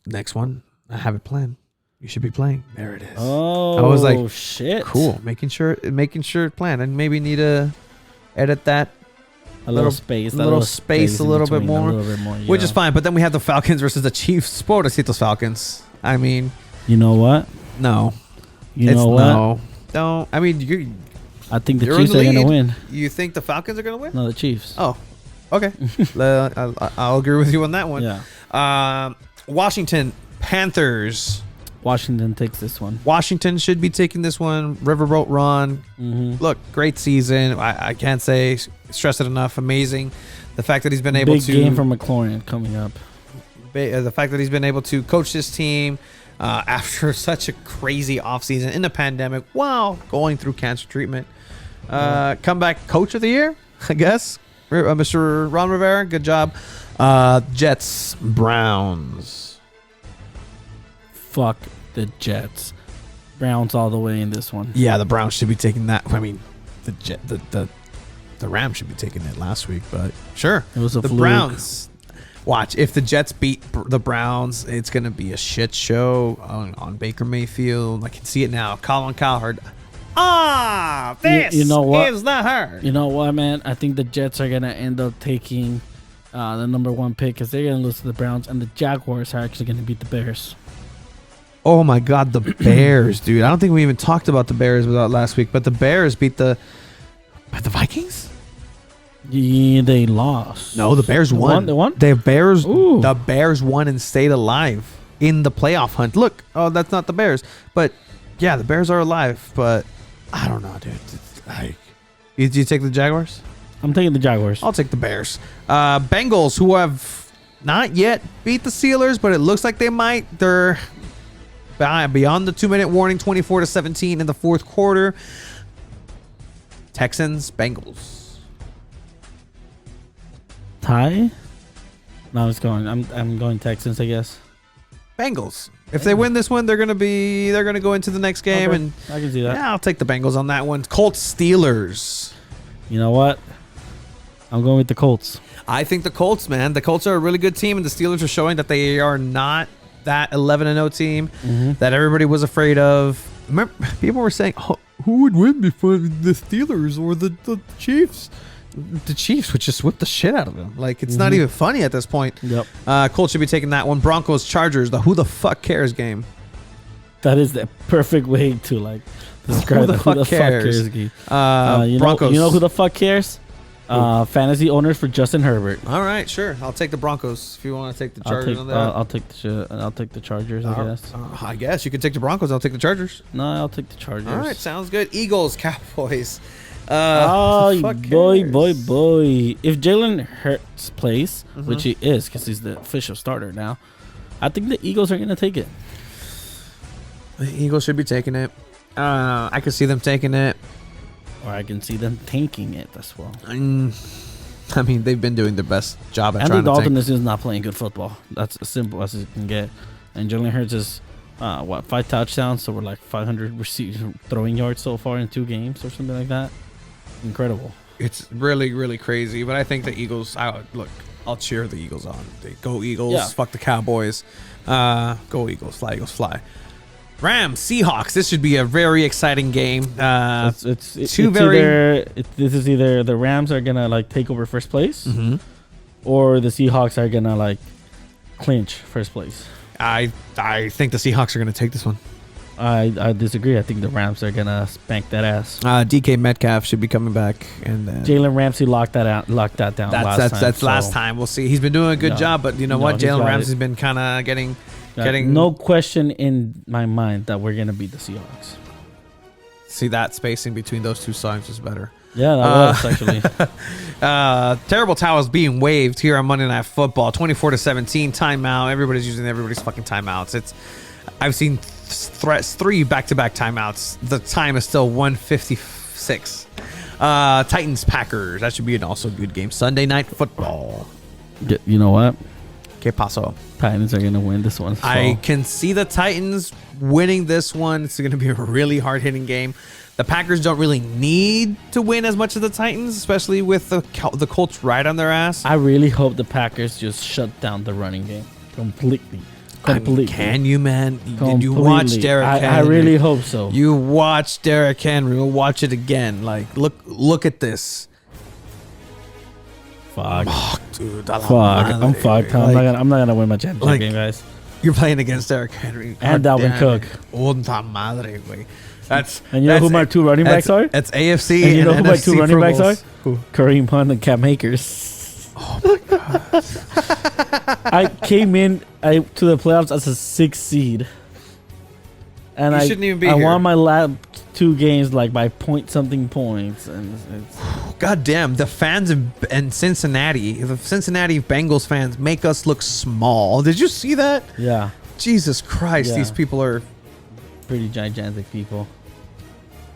Next one, I have it planned. You should be playing. There it is. Oh, I was like, shit. Cool. Making sure it's planned. And maybe need to edit that a little space, a little space, a little bit more, which is fine. But then we have the Falcons versus the Chiefs. Pobrecitos Falcons. I mean, you know what? No, you know what? No, don't. I mean, I think the Chiefs are gonna win. You think the Falcons are gonna win? No, the Chiefs. Oh, okay. I'll agree with you on that one. Yeah. Washington Panthers. Washington takes this one. Washington should be taking this one. Riverboat run. Look, great season. I can't stress it enough. Amazing. The fact that he's been able to. Big game for McLaurin coming up. The fact that he's been able to coach this team after such a crazy offseason in the pandemic while going through cancer treatment. Comeback coach of the year, I guess. Mr. Ron Rivera, good job. Jets, Browns. Fuck the Jets. Browns all the way in this one. Yeah, the Browns should be taking that. I mean, the Rams should be taking it last week, but sure. It was a fluke. Browns. Watch, if the Jets beat the Browns, it's going to be a shit show on Baker Mayfield. I can see it now. Colin Cowherd. This you know what? is the herd. You know what, man? I think the Jets are going to end up taking the number 1 pick because they're going to lose to the Browns, and the Jaguars are actually going to beat the Bears. Oh, my God, the Bears, dude. I don't think we even talked about the Bears without last week, but the Bears beat the Vikings? Yeah, they lost. No, the Bears won. They won? The Bears won and stayed alive in the playoff hunt. Look, that's not the Bears. But, yeah, the Bears are alive, but I don't know, dude. You take the Jaguars? I'm taking the Jaguars. I'll take the Bears. Bengals, who have not yet beat the Steelers, but it looks like they might. They're beyond the 2-minute warning, 24-17 in the fourth quarter. Texans, Bengals. Tie? No, it's going. I'm going Texans, I guess. Bengals. If they win this one, they're gonna go into the next game, okay. and I can see that. Yeah, I'll take the Bengals on that one. Colts, Steelers. You know what? I'm going with the Colts. I think the Colts, man. The Colts are a really good team, and the Steelers are showing that they are not that 11-0 team that everybody was afraid of. Remember, people were saying, who would win before the Steelers or the Chiefs? The Chiefs would just whip the shit out of them. Like, it's not even funny at this point. Yep. Colts should be taking that one. Broncos, Chargers, the who the fuck cares game. That is the perfect way to, like, describe the who the fuck cares game. Broncos. You know who the fuck cares? Fantasy owners for Justin Herbert. All right, sure. I'll take the Broncos if you want to take the Chargers on that. I'll take the Chargers, I guess. I guess you could take the Broncos. I'll take the Chargers. No, I'll take the Chargers. All right, sounds good. Eagles, Cowboys. Boy. If Jalen Hurts plays, which he is because he's the official starter now, I think the Eagles are going to take it. The Eagles should be taking it. I could see them taking it. Or I can see them tanking it as well. I mean, they've been doing their best job at Andy trying Dalton to tank. is not playing good football. That's as simple as it can get. And Jalen Hurts is, 5 touchdowns, so we're like 500 throwing yards so far in 2 games or something like that. Incredible. It's really, really crazy. But I think the Eagles, I'll cheer the Eagles on. Go Eagles. Yeah. Fuck the Cowboys. Go Eagles. Fly, Eagles, fly. Rams, Seahawks. This should be a very exciting game. This is either the Rams are gonna like take over first place, or the Seahawks are gonna like clinch first place. I think the Seahawks are gonna take this one. I disagree. I think the Rams are gonna spank that ass. DK Metcalf should be coming back, and Jalen Ramsey locked that down. That's last time. We'll see. He's been doing a good job, but you know what? Jalen Ramsey's been kind of getting no question in my mind that we're gonna beat the Seahawks. See, that spacing between those two songs was better. Yeah, that was actually. Terrible towels being waved here on Monday Night Football. 24-17 timeout. Everybody's using everybody's fucking timeouts. I've seen 3 back-to-back timeouts. The time is still 1:56. Titans Packers. That should be an also good game. Sunday Night Football. You know what? ¿Qué pasó? Titans are going to win this one. I can see the Titans winning this one. It's going to be a really hard-hitting game. The Packers don't really need to win as much as the Titans, especially with the Colts right on their ass. I really hope the Packers just shut down the running game completely. Completely. Can you, man? Did you watch Derrick Henry? I really hope so. You watch Derrick Henry. We'll watch it again. Like, look at this. Fuck. Oh, dude. Fuck. I'm fucked. I'm not gonna win my championship game, guys. You're playing against Derrick Henry. And Dalvin Cook. Puta madre, güey. And you know who my two running backs are? That's AFC. And you know who my two running backs are? Who? Kareem Hunt and Cam Akers. Oh my god. I came in to the playoffs as a 6th seed. And You shouldn't even be I here. won my last 2 games like by point-something points. And it's God damn, the fans in Cincinnati, the Cincinnati Bengals fans make us look small. Did you see that? yeah, Jesus Christ, Yeah. these people are, pretty gigantic people.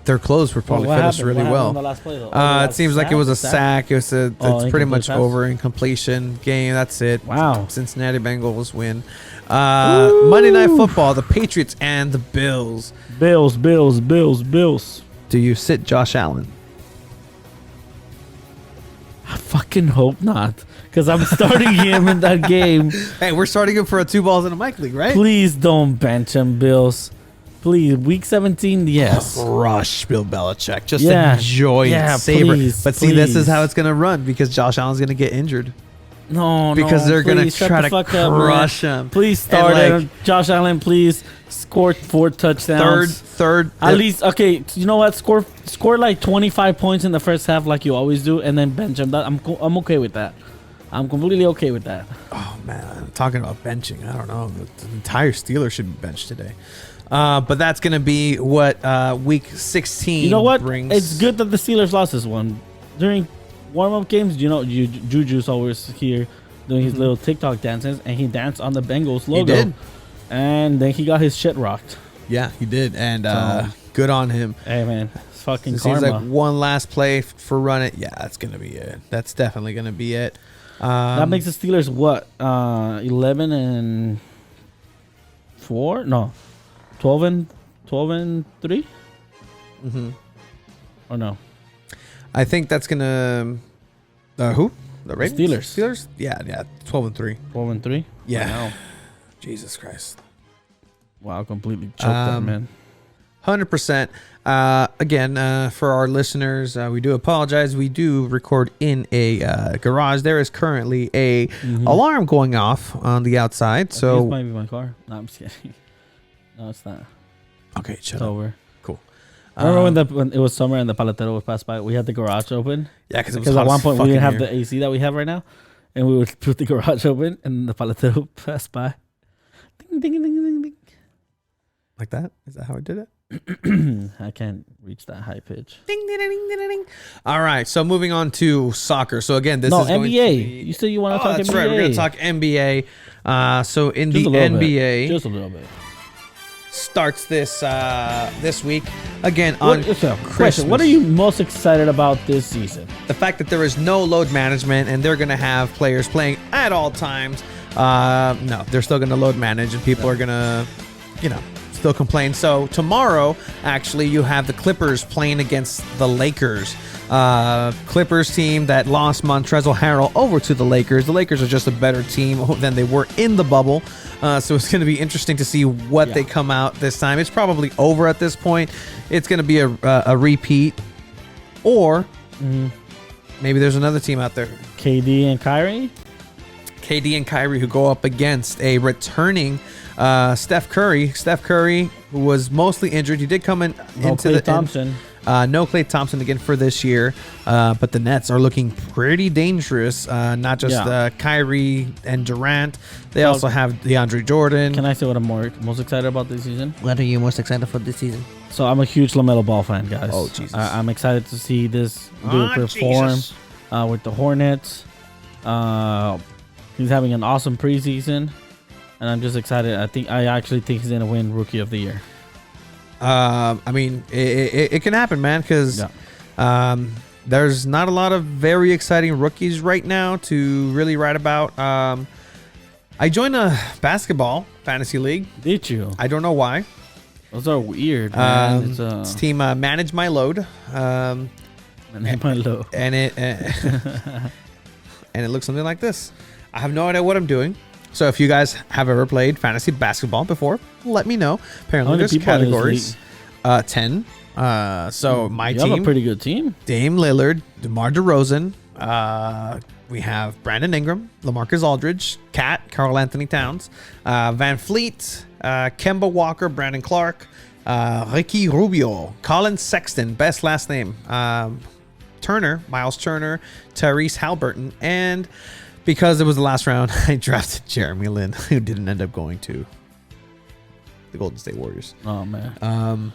their clothes were probably What fit us happened? really What happened on the well. last play, though? It seems like it was a sack. It's pretty incomplete much pass? over. Incompletion game. That's it. Wow. Cincinnati Bengals win. Monday Night Football, the Patriots and the Bills. Bills. Do you sit Josh Allen? I fucking hope not. Because I'm starting him in that game. Hey, we're starting him for a 2 balls in a mic league, right? Please don't bench him, Bills. Please, week 17, yes. Crush Bill Belichick. Just Yeah. enjoy Yeah, it. Savor it. please, But see, this is please. how it's going to run because Josh Allen's going to get injured. No, Because they're going to please, shut try the to fuck up, man. crush him. Please start And, him. Josh Allen, please score 4 touchdowns. Third. At least, okay, you know what? Score like 25 points in the first half like you always do, and then bench him. I'm okay with that. I'm completely okay with that. Oh, man. Talking about benching. I don't know. The entire Steelers should be benched today. But that's going to be what week 16 You know what? brings. It's good that the Steelers lost this one. During warm-up games, Juju's always here doing his little TikTok dances, and he danced on the Bengals logo. He did. And then he got his shit rocked. Yeah, he did. And So- good on him. Hey, man. It's fucking It seems karma. like one last play for run it. Yeah, that's going to be it. That's definitely going to be it. That makes the Steelers what? 11-4? No, 12-3. Mm-hmm. Or no? I think that's gonna. Who? The Ravens? Steelers. Steelers? Yeah. 12-3. 12-3. Yeah. Wow. Jesus Christ. Wow, completely choked that, man. 100%. Again, for our listeners, we do apologize. We do record in a garage. There is currently a alarm going off on the outside. This So might be my car. No, I'm just kidding. No, it's not. okay, shut It's up. over. Cool. Remember when it was summer and the paletero would pass by? We had the garage open. Yeah, because Because at one point we didn't have the AC that we have right now. And we would put the garage open and the paletero would pass by. Ding, ding, ding, ding, ding. like that. Is that how I did it? I can't reach that high pitch. Ding, ding, ding, ding, ding, ding. All right. So moving on to soccer. So again, this is going to NBA. be- You said you want to talk that's NBA. right. We're going to talk NBA. So in Just the a little NBA bit. Just a little bit. starts this week again What, on question, Christmas. what are you most excited about this season? The fact that there is no load management and they're going to have players playing at all times. No, they're still going to load manage and people are going to, still complain. So tomorrow, actually, you have the Clippers playing against the Lakers. Clippers team that lost Montrezl Harrell over to the Lakers. The Lakers are just a better team than they were in the bubble. So it's going to be interesting to see what they come out this time. It's probably over at this point. It's going to be a repeat. Or maybe there's another team out there. KD and Kyrie? KD and Kyrie who go up against a returning Steph Curry. Steph Curry, who was mostly injured. He did come into Klay the Thompson. no Klay Thompson again for this year. But the Nets are looking pretty dangerous. Not just Kyrie and Durant. They also have DeAndre Jordan. Can I say what I'm most excited about this season? What are you most excited for this season? So I'm a huge LaMelo Ball fan, guys. Oh, Jesus. I'm excited to see this dude perform with the Hornets. He's having an awesome preseason, and I'm just excited. I actually think he's gonna win Rookie of the Year. I mean, it can happen, man, because there's not a lot of very exciting rookies right now to really write about. I joined a basketball fantasy league. Did you? I don't know why. Those are weird, man. It's team Manage My Load. And And it looks something like this. I have no idea what I'm doing. So if you guys have ever played fantasy basketball before, let me know. Apparently there's categories. 10. So my you team. have a pretty good team. Dame Lillard, DeMar DeRozan, we have Brandon Ingram, LaMarcus Aldridge, Cat, Karl Anthony Towns, Van Fleet, Kemba Walker, Brandon Clark, Ricky Rubio, Colin Sexton, best last name, Turner, Miles Turner, Tyrese Halliburton, and because it was the last round, I drafted Jeremy Lin, who didn't end up going to the Golden State Warriors. Oh, man.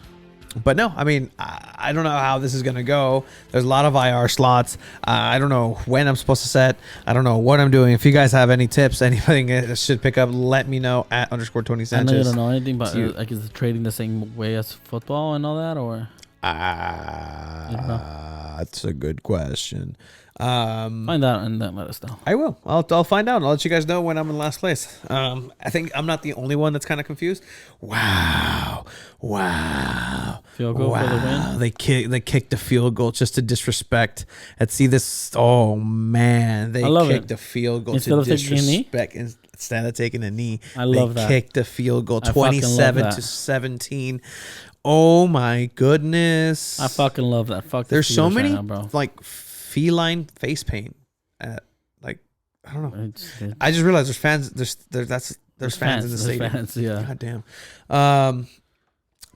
But no, I mean, I don't know how this is going to go. There's a lot of IR slots. I don't know when I'm supposed to set. I don't know what I'm doing. If you guys have any tips, anything that should pick up, let me know at _Tony Sanchez. I know you don't know anything, but like, is it trading the same way as football and all that, or? That's a good question. Find out and then let us know. I will. I'll find out. I'll let you guys know when I'm in last place. I think I'm not the only one that's kind of confused. Wow. Field goal for the win. They kicked the field goal just to disrespect. Let's see this. Oh man, they kicked the field goal to disrespect instead of taking a knee. I love that. They kicked the field goal 27-17. Oh my goodness. I fucking love that. Fuck. There's so many right now, bro. like feline face paint at like I don't know. I just realized there's fans. There's fans in the stadium. Fans, yeah. God damn.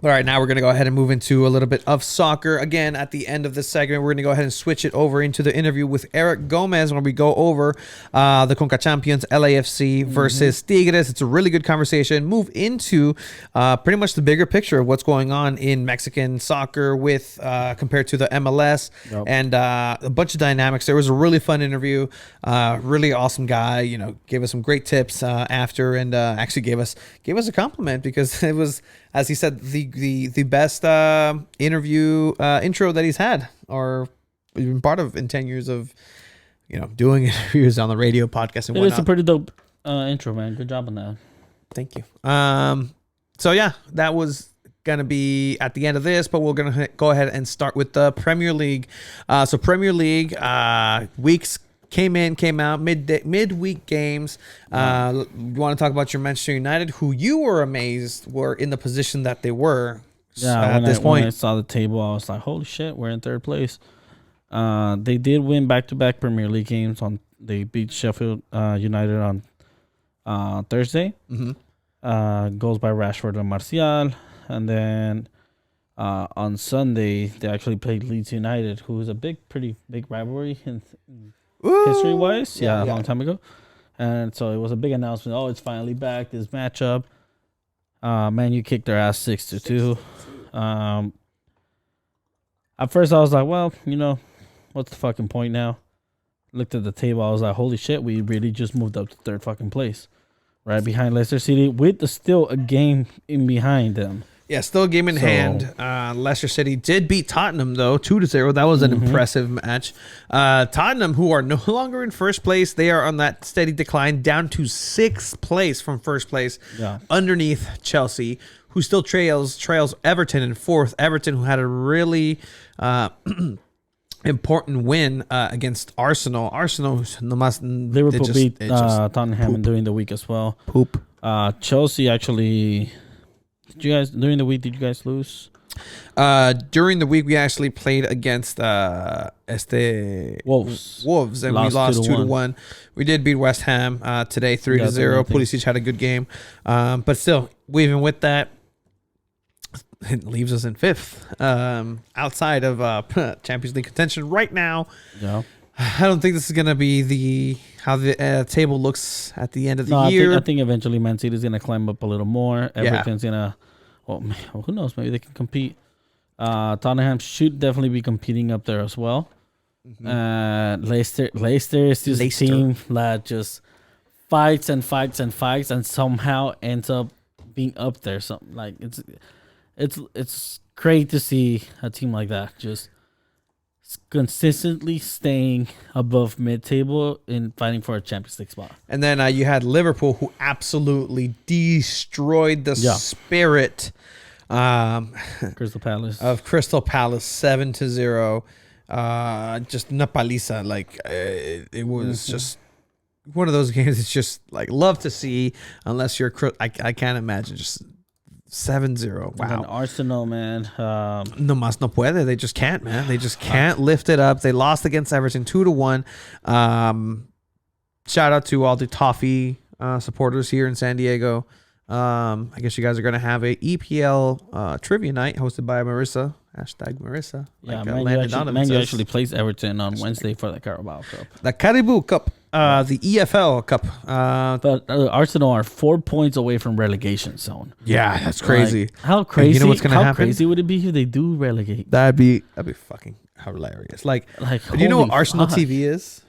All right, now we're going to go ahead and move into a little bit of soccer. Again, at the end of this segment, we're going to go ahead and switch it over into the interview with Eric Gomez where we go over the Conca Champions, LAFC versus Tigres. It's a really good conversation. Move into pretty much the bigger picture of what's going on in Mexican soccer with compared to the MLS and a bunch of dynamics. There was a really fun interview. Really awesome guy, gave us some great tips after and actually gave us a compliment because it was, as he said, the best interview intro that he's had or been part of in 10 years of doing interviews on the radio, podcast, and whatnot. It's a pretty dope intro, man. Good job on that. Thank you. So yeah, that was gonna be at the end of this, but we're gonna go ahead and start with the Premier League. So Premier League weeks came out, midweek games. You want to talk about your Manchester United, who you were amazed were in the position that they were at this point. When I saw the table, I was like, holy shit, we're in third place. They did win back-to-back Premier League games. They beat Sheffield United on Thursday. Mm-hmm. Goals by Rashford and Martial. And then on Sunday, they actually played Leeds United, who is a pretty big rivalry history-wise, a long time ago. And so it was a big announcement. Oh, it's finally back, this matchup. Man, you kicked their ass 6-2. At first, I was like, well, what's the fucking point now? Looked at the table. I was like, holy shit, we really just moved up to third fucking place. Right behind Leicester City with still a game in behind them. Yeah, still a game in hand. Leicester City did beat Tottenham, though, 2-0. That was an impressive match. Tottenham, who are no longer in first place, they are on that steady decline, down to 6th place from first place, underneath Chelsea, who still trails Everton in 4th. Everton, who had a really important win against Arsenal. Liverpool beat Tottenham during the week as well. Chelsea actually... during the week, did you guys lose? During the week, we actually played against Wolves, and we lost 2-1. We did beat West Ham today 3-0. Pulisic had a good game, but still, even with that, it leaves us in 5th, outside of Champions League contention right now. Yeah. I don't think this is gonna be how the table looks at the end of the year. I think eventually Man City is gonna climb up a little more. Everton's gonna. Well, who knows? Maybe they can compete. Tottenham should definitely be competing up there as well. Mm-hmm. Leicester is this team that just fights and somehow ends up being up there. Something like it's great to see a team like that just consistently staying above mid-table and fighting for a Champions League spot. And then you had Liverpool, who absolutely destroyed the spirit Crystal Palace 7-0. Just una paliza. Like it was just one of those games. It's just like love to see, unless you're. I can't imagine just 7-0. And then Wow. Arsenal, man. No más no puede. They just can't, man. They just can't lift it up. They lost against Everton 2-1. Shout out to all the Toffee supporters here in San Diego. I guess you guys are going to have a EPL trivia night hosted by Marissa. #Marissa. Yeah, Landon Man U actually plays Everton on Wednesday for the Carabao Cup. The Caribou Cup. The EFL Cup. But Arsenal are 4 points away from relegation zone. Yeah, that's crazy. Like, how crazy? And you know what's gonna how happen? crazy would it be if they do relegate? That'd be fucking hilarious. Like do you know what holy Arsenal fuck. TV is?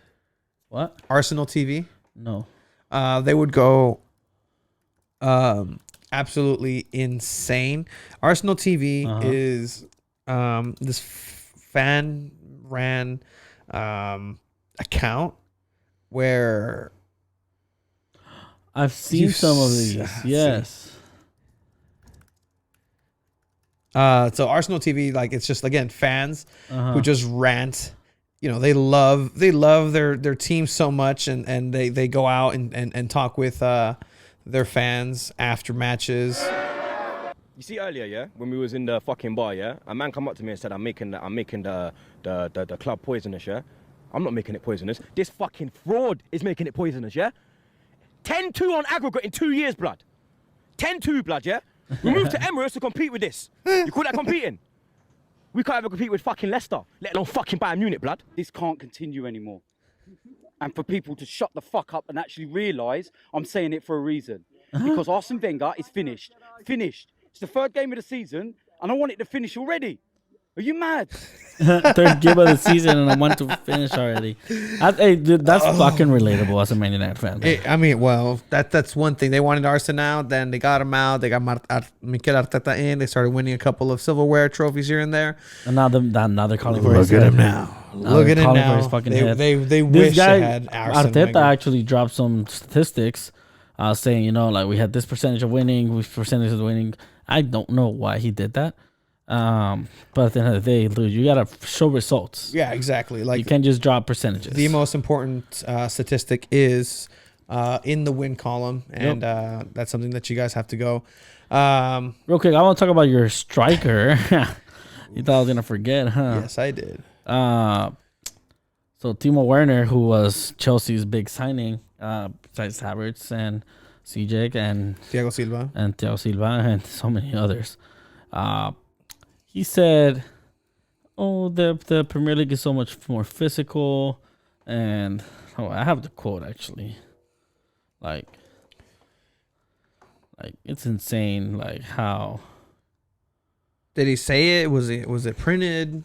What? Arsenal TV. No. They would go absolutely insane. Arsenal TV is this fan ran account where I've seen some of these. Yes. So Arsenal TV, like it's just again fans who just rant. You know, they love their team so much, and they go out and talk with their fans after matches. You see earlier, yeah, when we was in the fucking bar, yeah, a man come up to me and said, I'm making the club poisonous, yeah. I'm not making it poisonous. This fucking fraud is making it poisonous, yeah. 10-2 on aggregate in 2 years, blood. 10-2, blood, yeah. We moved to Emirates to compete with this. You call that competing? We can't even compete with fucking Leicester, let alone fucking Bayern Munich, blood. This can't continue anymore. And for people to shut the fuck up and actually realise I'm saying it for a reason. Because Arsene Wenger is finished. Finished. It's the third game of the season and I want it to finish already. Are you mad? Third game of the season and I want to finish already. Hey, dude, that's fucking relatable as a Man United fan. I mean, well, that's one thing. They wanted Arsenal out, then they got him out. They got Mikel Arteta in. They started winning a couple of silverware trophies here and there. And now they're calling for his Look at head. him now. Look at him calling for now. his fucking They head. they This wish guy, they had Arsene Arteta Wenger. actually dropped some statistics saying, you know, like we had this percentage of winning, which percentage of winning. I don't know why he did that. But at the end of the day, dude, you gotta show results. Yeah, exactly. Like You can't just drop percentages. the most important statistic is in the win column, and that's something that you guys have to go. Real quick, I want to talk about your striker. You thought I was gonna forget, huh? Yes, I did. So Timo Werner, who was Chelsea's big signing, besides Havertz and CJ and Thiago Silva. Thiago Silva and so many others, he said, "Oh, the Premier League is so much more physical," and I have the quote actually, like it's insane, like how. Did he say it? Was it printed?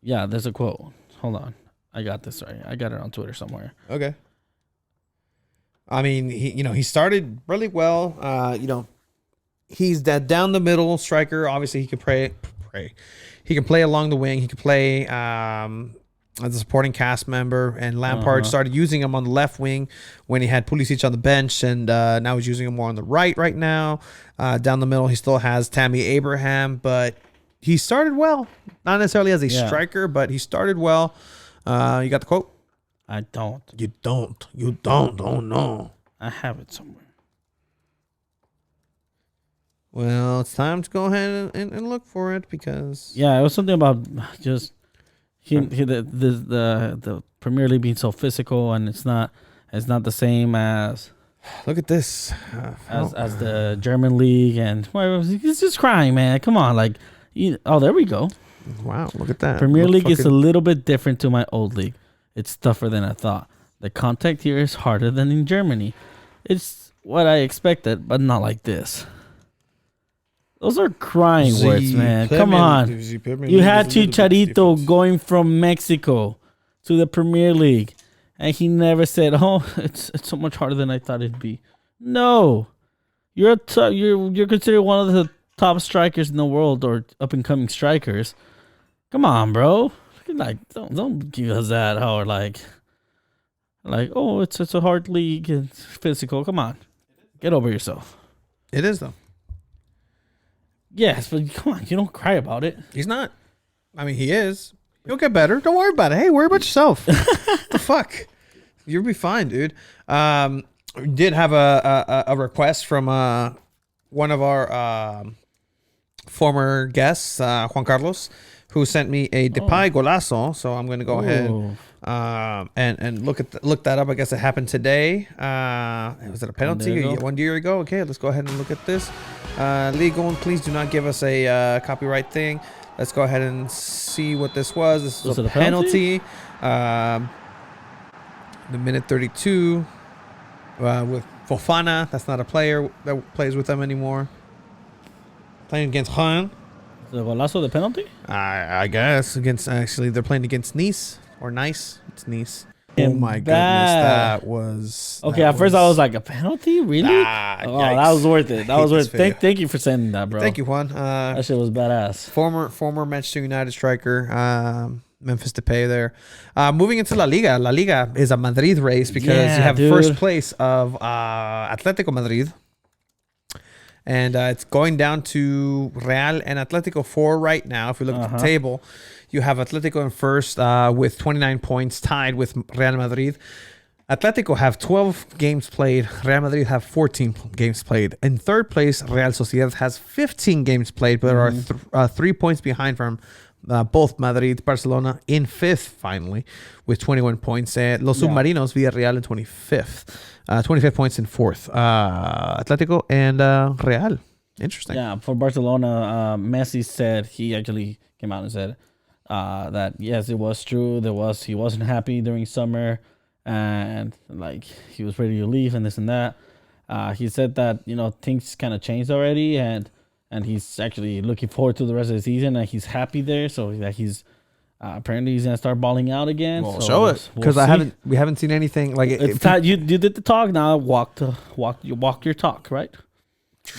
Yeah, there's a quote. Hold on. I got this right. I got it on Twitter somewhere. Okay. I mean, he started really well. He's that down the middle striker. Obviously, he could play. He can play along the wing. He can play as a supporting cast member. And Lampard started using him on the left wing when he had Pulisic on the bench, and now he's using him more on the right now. Down the middle, he still has Tammy Abraham, but he started well. Not necessarily as a striker, but he started well. You got the quote? I don't. You don't. Oh, no. I have it somewhere. Well, it's time to go ahead and look for it because... Yeah, it was something about just the Premier League being so physical, and it's not the same as... Look at this. As the German league, and it's just crying, man. Come on, like, there we go. Wow, look at that. Premier League is a little bit different to my old league. It's tougher than I thought. The contact here is harder than in Germany. It's what I expected, but not like this. Those are crying words, man. Come on. You had Chicharito going from Mexico to the Premier League, and he never said, "Oh, it's so much harder than I thought it'd be." No, you're considered one of the top strikers in the world, or up and coming strikers. Come on, bro. Like, don't give us that. Or like, oh, it's a hard league. It's physical. Come on, get over yourself. It is though. Yes, but come on, you don't cry about it. He's not. I mean, he is. He'll get better. Don't worry about it. Hey, worry about yourself. The fuck? You'll be fine, dude. Did have a request from one of our former guests, Juan Carlos, who sent me a Depay golazo. So I'm going to go ahead and look that up. I guess it happened today. Was it a penalty 1 year ago? Okay, let's go ahead and look at this. Liga, please do not give us a copyright thing. Let's go ahead and see what this was. This was a penalty. The minute 32 with Fofana. That's not a player that plays with them anymore. Playing against Han. The golazo, the penalty? I guess they're playing against Nice or Nice. It's Nice. Oh my goodness, that was okay. At first, I was like, a penalty, really? That was worth it. That was worth it. Thank you for sending that, bro. Thank you, Juan. That shit was badass. Former Manchester United striker, Memphis Depay there. Moving into La Liga. La Liga is a Madrid race because you have first place of Atletico Madrid. And it's going down to Real and Atletico 4 right now. If you look at the table, you have Atletico in first with 29 points, tied with Real Madrid. Atletico have 12 games played. Real Madrid have 14 games played. In third place, Real Sociedad has 15 games played, but are 3 points behind from both Madrid, Barcelona in fifth, finally, with 21 points. Los Submarinos, Villarreal in 25th. 25 points in fourth. Atletico and Real. Interesting. Yeah, for Barcelona, Messi said, he actually came out and said that, yes, it was true. He wasn't happy during summer and like he was ready to leave and this and that. He said that, things kind of changed already and he's actually looking forward to the rest of the season and he's happy there. So that he's apparently he's gonna start balling out again. Well, so show it because we haven't seen anything like it. It's time you did the talk now. Walk your talk, right?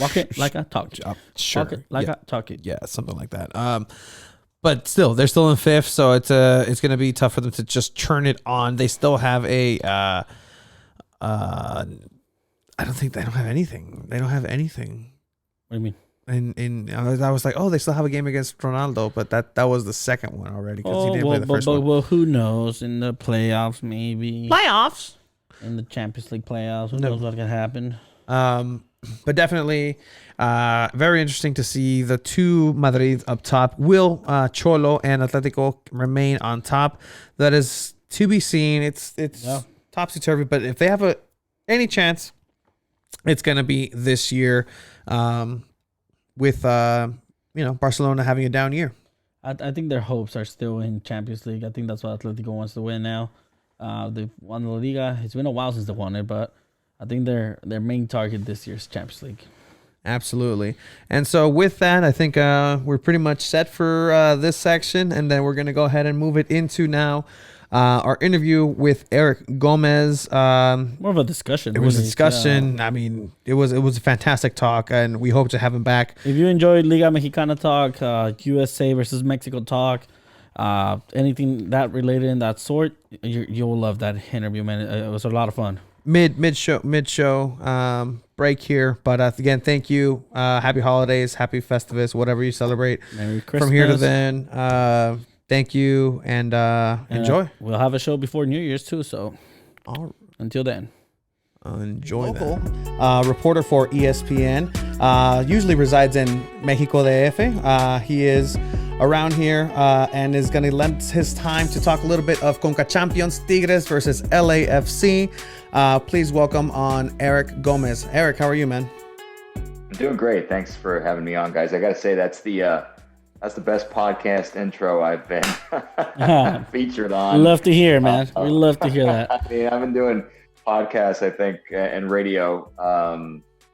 Walk it like I talk it. Sure, walk it like I talk it. Yeah, something like that. But still, they're still in fifth, so it's gonna be tough for them to just turn it on. They still have a I don't think they don't have anything. They don't have anything. What do you mean? And I was like, they still have a game against Ronaldo, but that was the second one already because he didn't play the first one. Well, who knows? In the playoffs, maybe. Playoffs? In the Champions League playoffs, who knows what can happen? But definitely very interesting to see the two Madrid up top. Will Cholo and Atletico remain on top? That is to be seen. It's topsy-turvy, but if they have any chance, it's going to be this year. With Barcelona having a down year. I think their hopes are still in Champions League. I think that's what Atletico wants to win now. They've won the Liga. It's been a while since they won it, but I think their main target this year is Champions League. Absolutely. And so with that, I think we're pretty much set for this section, and then we're going to go ahead and move it into now our interview with Eric Gomez. More of a discussion. It was a discussion. I mean, it was a fantastic talk, and we hope to have him back. If you enjoyed Liga Mexicana talk, USA versus Mexico talk, anything that related in that sort, you'll love that interview, man. It was a lot of fun. Mid show break here, but again, thank you. Happy holidays, happy Festivus, whatever you celebrate. Merry Christmas. From here to then. Thank you and enjoy. We'll have a show before New Year's too, so until then. Enjoy that. Reporter for ESPN. Usually resides in Mexico DF. He is around here and is going to lend his time to talk a little bit of Conca Champions, Tigres versus LAFC. Please welcome on Eric Gomez. Eric, how are you, man? I'm doing great. Thanks for having me on, guys. I got to say that's the best podcast intro I've been featured on. Love to hear, man. We love to hear that. I mean, I've been doing podcasts, I think, and radio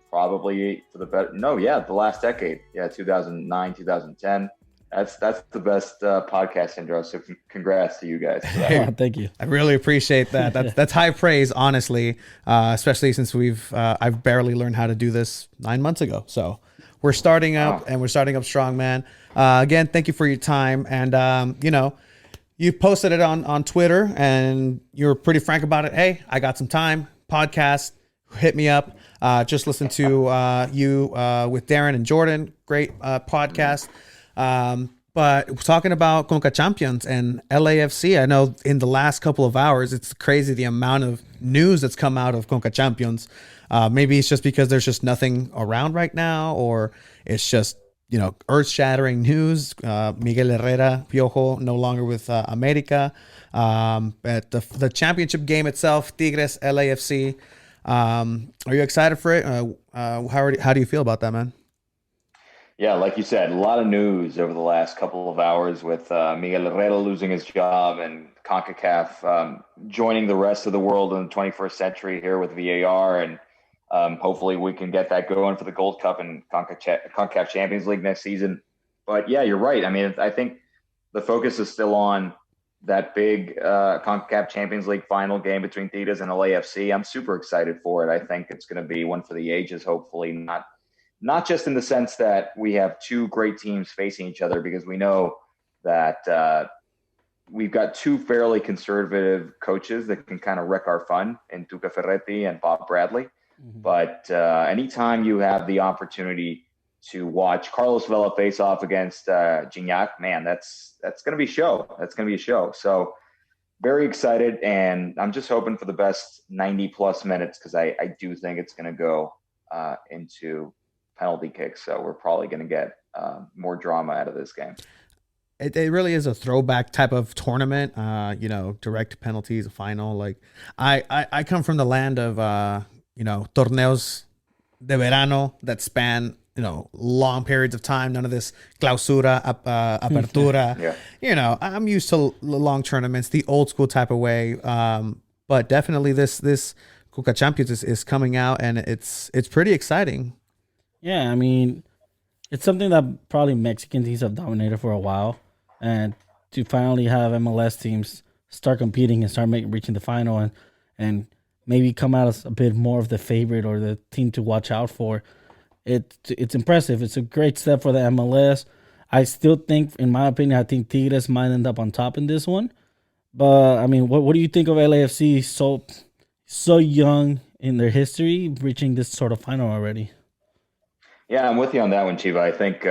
probably for the last decade. Yeah, 2009, 2010. That's the best podcast intro. So congrats to you guys. Thank you. I really appreciate that. That's high praise, honestly, especially since I've barely learned how to do this 9 months ago. So we're starting up and we're starting up strong, man. Again, thank you for your time. And, you posted it on Twitter and you were pretty frank about it. Hey, I got some time. Podcast, hit me up. Just listen to you with Darren and Jordan. Great podcast. But talking about Conca Champions and LAFC, I know in the last couple of hours, it's crazy the amount of news that's come out of Conca Champions. Maybe it's just because there's just nothing around right now, or it's just, earth-shattering news. Miguel Herrera, Piojo, no longer with America. At the championship game itself, Tigres, LAFC. Are you excited for it? How do you feel about that, man? Yeah, like you said, a lot of news over the last couple of hours with Miguel Herrera losing his job and CONCACAF joining the rest of the world in the 21st century here with VAR. And hopefully we can get that going for the Gold Cup and CONCACAF Champions League next season. But yeah, you're right. I mean, I think the focus is still on that big CONCACAF Champions League final game between Tigres and LAFC. I'm super excited for it. I think it's going to be one for the ages, hopefully, not just in the sense that we have two great teams facing each other, because we know that we've got two fairly conservative coaches that can kind of wreck our fun in Tuca Ferretti and Bob Bradley. Mm-hmm. But anytime you have the opportunity to watch Carlos Vela face off against Gignac, man, that's going to be a show. That's going to be a show. So very excited, and I'm just hoping for the best 90-plus minutes, because I do think it's going to go into penalty kicks. So we're probably going to get more drama out of this game. It really is a throwback type of tournament, direct penalties, a final. Like I come from the land of, torneos de verano that span, long periods of time. None of this clausura, apertura. Yeah. I'm used to long tournaments, the old school type of way. But definitely this Cuca Champions is coming out, and it's pretty exciting. Yeah, I mean, it's something that probably Mexican teams have dominated for a while. And to finally have MLS teams start competing and start reaching the final and maybe come out as a bit more of the favorite or the team to watch out for, it's impressive. It's a great step for the MLS. I still think, in my opinion, I think Tigres might end up on top in this one. But, I mean, what do you think of LAFC so young in their history, reaching this sort of final already? Yeah, I'm with you on that one, Chiva. I think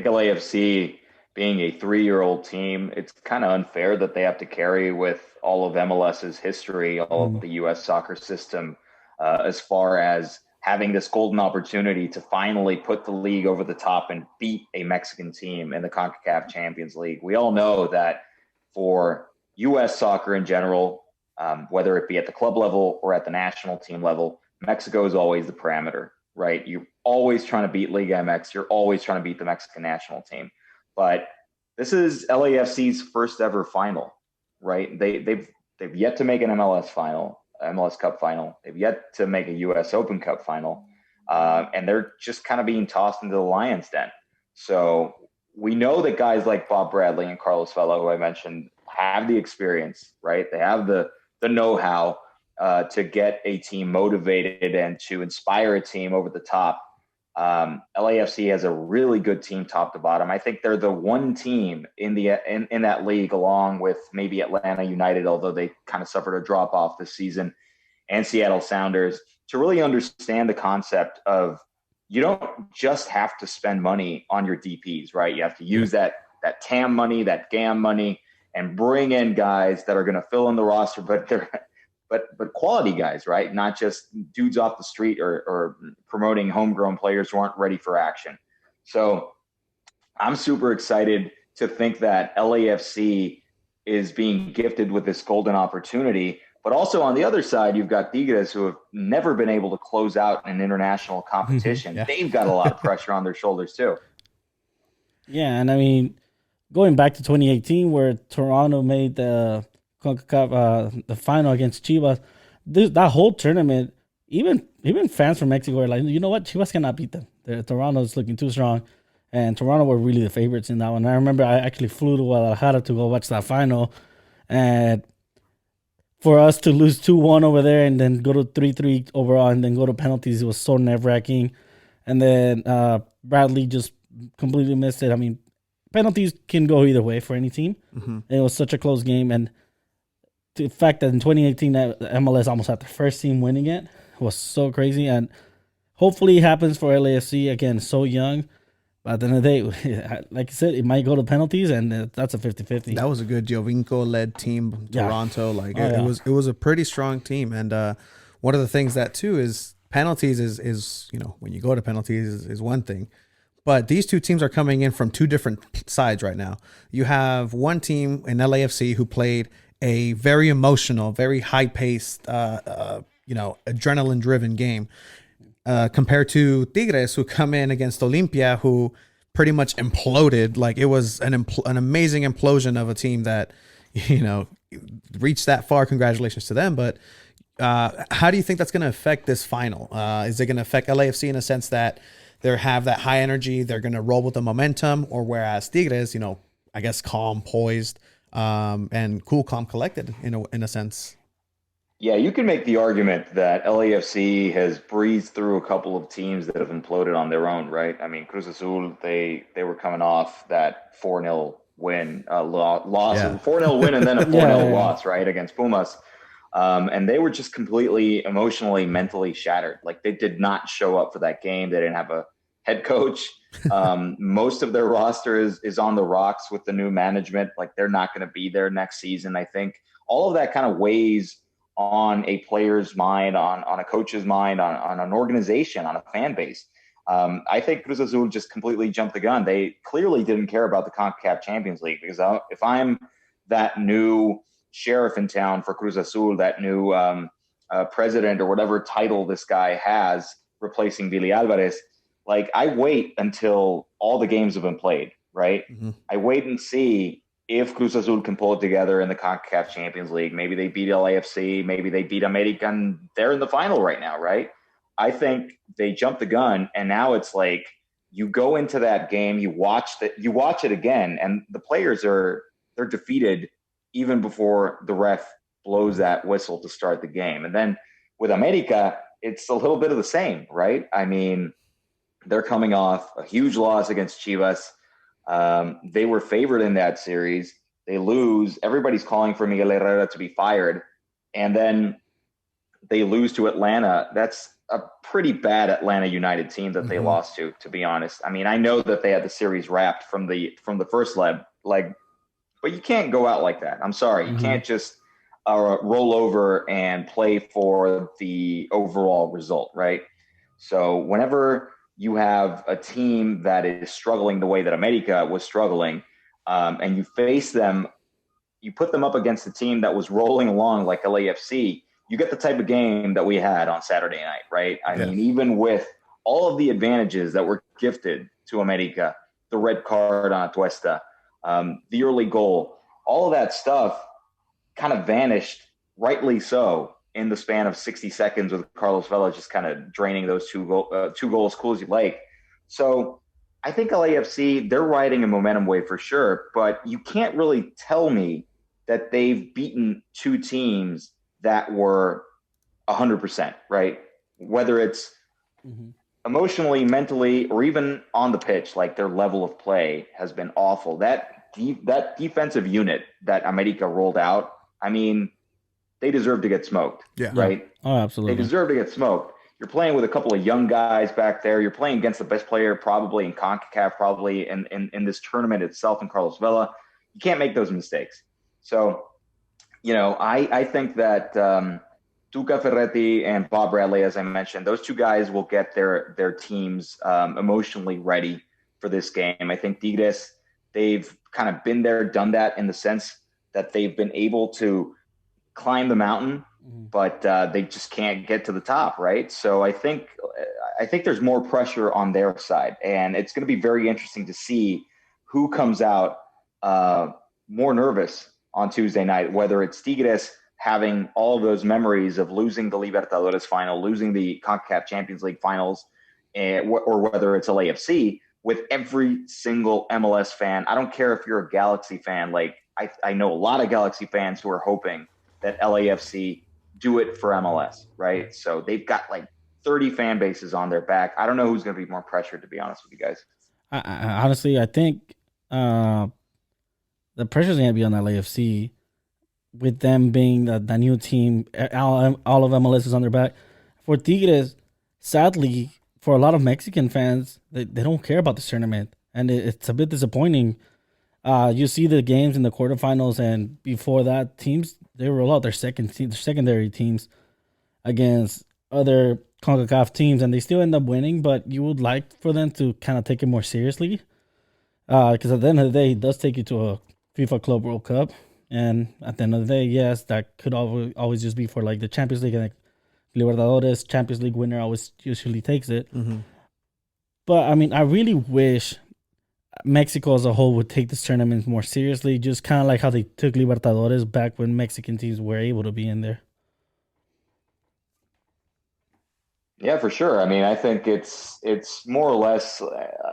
LAFC, being a 3-year-old team, it's kind of unfair that they have to carry with all of MLS's history, all of the U.S. soccer system, as far as having this golden opportunity to finally put the league over the top and beat a Mexican team in the CONCACAF Champions League. We all know that for U.S. soccer in general, whether it be at the club level or at the national team level, Mexico is always the parameter, right? You're always trying to beat Liga MX. You're always trying to beat the Mexican national team. But this is LAFC's first ever final, right? They've yet to make an MLS Cup final. They've yet to make a U.S. Open Cup final. And they're just kind of being tossed into the lion's den. So we know that guys like Bob Bradley and Carlos Vela, who I mentioned, have the experience, right? They have the know-how to get a team motivated and to inspire a team over the top. LAFC has a really good team top to bottom. I think they're the one team in that league, along with maybe Atlanta United, although they kind of suffered a drop off this season, and Seattle Sounders, to really understand the concept of you don't just have to spend money on your DPs, right? You have to use that TAM money, that GAM money, and bring in guys that are going to fill in the roster, but quality guys, right? Not just dudes off the street or promoting homegrown players who aren't ready for action. So I'm super excited to think that LAFC is being gifted with this golden opportunity. But also on the other side, you've got Tigres, who have never been able to close out an international competition. Yeah. They've got a lot of pressure on their shoulders too. Yeah, and I mean, going back to 2018, where Toronto made the CONCACAF, the final against Chivas, that whole tournament, even fans from Mexico were like, you know what, Chivas cannot beat them. Toronto's looking too strong, and Toronto were really the favorites in that one. I remember I actually flew to Guadalajara to go watch that final, and for us to lose 2-1 over there and then go to 3-3 overall and then go to penalties, it was so nerve-wracking. And then Bradley just completely missed it. I mean, penalties can go either way for any team. Mm-hmm. It was such a close game, and the fact that in 2018 MLS almost had the first team winning it was so crazy. And hopefully it happens for LAFC, again, so young. But at the end of the day, like I said, it might go to penalties, and that's a 50-50. That was a good Giovinco-led team, Toronto. Yeah. It was a pretty strong team. And one of the things that too is penalties is when you go to penalties is one thing. But these two teams are coming in from two different sides right now. You have one team in LAFC who played a very emotional, very high-paced, adrenaline-driven game, compared to Tigres, who come in against Olimpia, who pretty much imploded. Like, it was an amazing implosion of a team that, reached that far. Congratulations to them. But how do you think that's going to affect this final? Is it going to affect LAFC in a sense that they have that high energy, they're going to roll with the momentum, or whereas Tigres, I guess calm, poised, and cool, calm, collected in a sense? Yeah, you can make the argument that LAFC has breezed through a couple of teams that have imploded on their own, right? I mean, Cruz Azul, they were coming off that 4-0 win, loss, Yeah. 4-0 win, and then a 4-0 loss, right, against Pumas. And they were just completely emotionally, mentally shattered. Like, they did not show up for that game. They didn't have a head coach. Most of their roster is on the rocks with the new management. Like, they're not going to be there next season. I think all of that kind of weighs on a player's mind, on a coach's mind, on an organization, on a fan base. I think Cruz Azul just completely jumped the gun. They clearly didn't care about the CONCACAF Champions League, because if I'm that new sheriff in town for Cruz Azul, that new president or whatever title this guy has replacing Billy Alvarez, like, I wait until all the games have been played, right? Mm-hmm. I wait and see if Cruz Azul can pull it together in the CONCACAF Champions League. Maybe they beat LAFC, maybe they beat America, and they're in the final right now, right? I think they jumped the gun, and now it's like you go into that game, you watch it again, and the players they're defeated even before the ref blows that whistle to start the game. And then with America, it's a little bit of the same, right? I mean, they're coming off a huge loss against Chivas. They were favored in that series. They lose. Everybody's calling for Miguel Herrera to be fired. And then they lose to Atlanta. That's a pretty bad Atlanta United team that they lost to be honest. I mean, I know that they had the series wrapped from the first leg, but you can't go out like that. I'm sorry. You can't just roll over and play for the overall result, right? So whenever you have a team that is struggling the way that America was struggling, and you face them, you put them up against a team that was rolling along like LAFC, you get the type of game that we had on Saturday night, right? I mean, even with all of the advantages that were gifted to America, the red card on Atuesta, the early goal, all of that stuff kind of vanished, rightly so, in the span of 60 seconds with Carlos Vela just kind of draining those two goals cool as you like. So I think LAFC, they're riding a momentum wave for sure, but you can't really tell me that they've beaten two teams that were 100%, right? Whether it's emotionally, mentally, or even on the pitch, like their level of play has been awful. That defensive unit that America rolled out, I mean, they deserve to get smoked, right? Oh, absolutely. They deserve to get smoked. You're playing with a couple of young guys back there. You're playing against the best player probably in CONCACAF, probably in this tournament itself, in Carlos Vela. You can't make those mistakes. So, I think that Tuca Ferretti and Bob Bradley, as I mentioned, those two guys will get their teams emotionally ready for this game. I think Tigres, they've kind of been there, done that, in the sense that they've been able to climb the mountain, but they just can't get to the top, right? So I think there's more pressure on their side, and it's going to be very interesting to see who comes out more nervous on Tuesday night, whether it's Tigres having all of those memories of losing the Libertadores final, losing the CONCACAF Champions League finals, or whether it's LAFC, with every single MLS fan. I don't care if you're a Galaxy fan. Like, I know a lot of Galaxy fans who are hoping that LAFC do it for MLS, right? So they've got like 30 fan bases on their back. I don't know who's going to be more pressured, to be honest with you guys. Honestly, I think the pressure's going to be on LAFC, with them being the new team. All of MLS is on their back. For Tigres, sadly, for a lot of Mexican fans, they don't care about this tournament, and it's a bit disappointing. You see the games in the quarterfinals, and before that, teams, they roll out their secondary teams. against other CONCACAF teams, and they still end up winning. But you would like for them to kind of take it more seriously, because at the end of the day, it does take you to a FIFA Club World Cup, and at the end of the day, yes, that could always just be for like the Champions League, and like Libertadores Champions League winner always usually takes it. Mm-hmm. But I mean, I really wish Mexico as a whole would take this tournament more seriously, just kind of like how they took Libertadores back when Mexican teams were able to be in there. Yeah, for sure. I mean, I think it's more or less.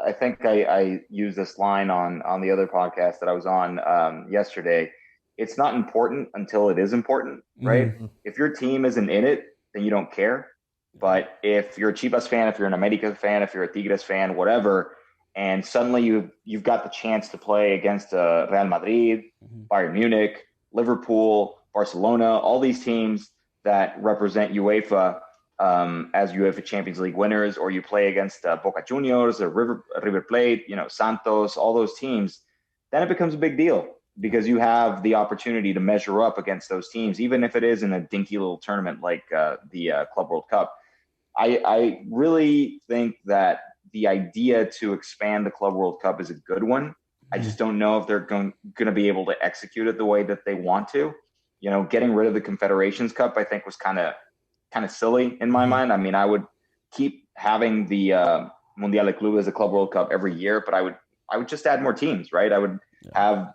I think I used this line on the other podcast that I was on yesterday. It's not important until it is important, right? Mm-hmm. If your team isn't in it, then you don't care. But if you're a Chivas fan, if you're an America fan, if you're a Tigres fan, whatever, and suddenly you've got the chance to play against Real Madrid, Bayern Munich, Liverpool, Barcelona, all these teams that represent UEFA as UEFA Champions League winners, or you play against Boca Juniors or River Plate, Santos, all those teams, then it becomes a big deal because you have the opportunity to measure up against those teams, even if it is in a dinky little tournament like the Club World Cup. I really think that the idea to expand the Club World Cup is a good one. I just don't know if they're going to be able to execute it the way that they want to. Getting rid of the Confederations Cup, I think, was kind of silly in my mind. I mean, I would keep having the Mundial de Clubes as a Club World Cup every year, but I would just add more teams, right? I would have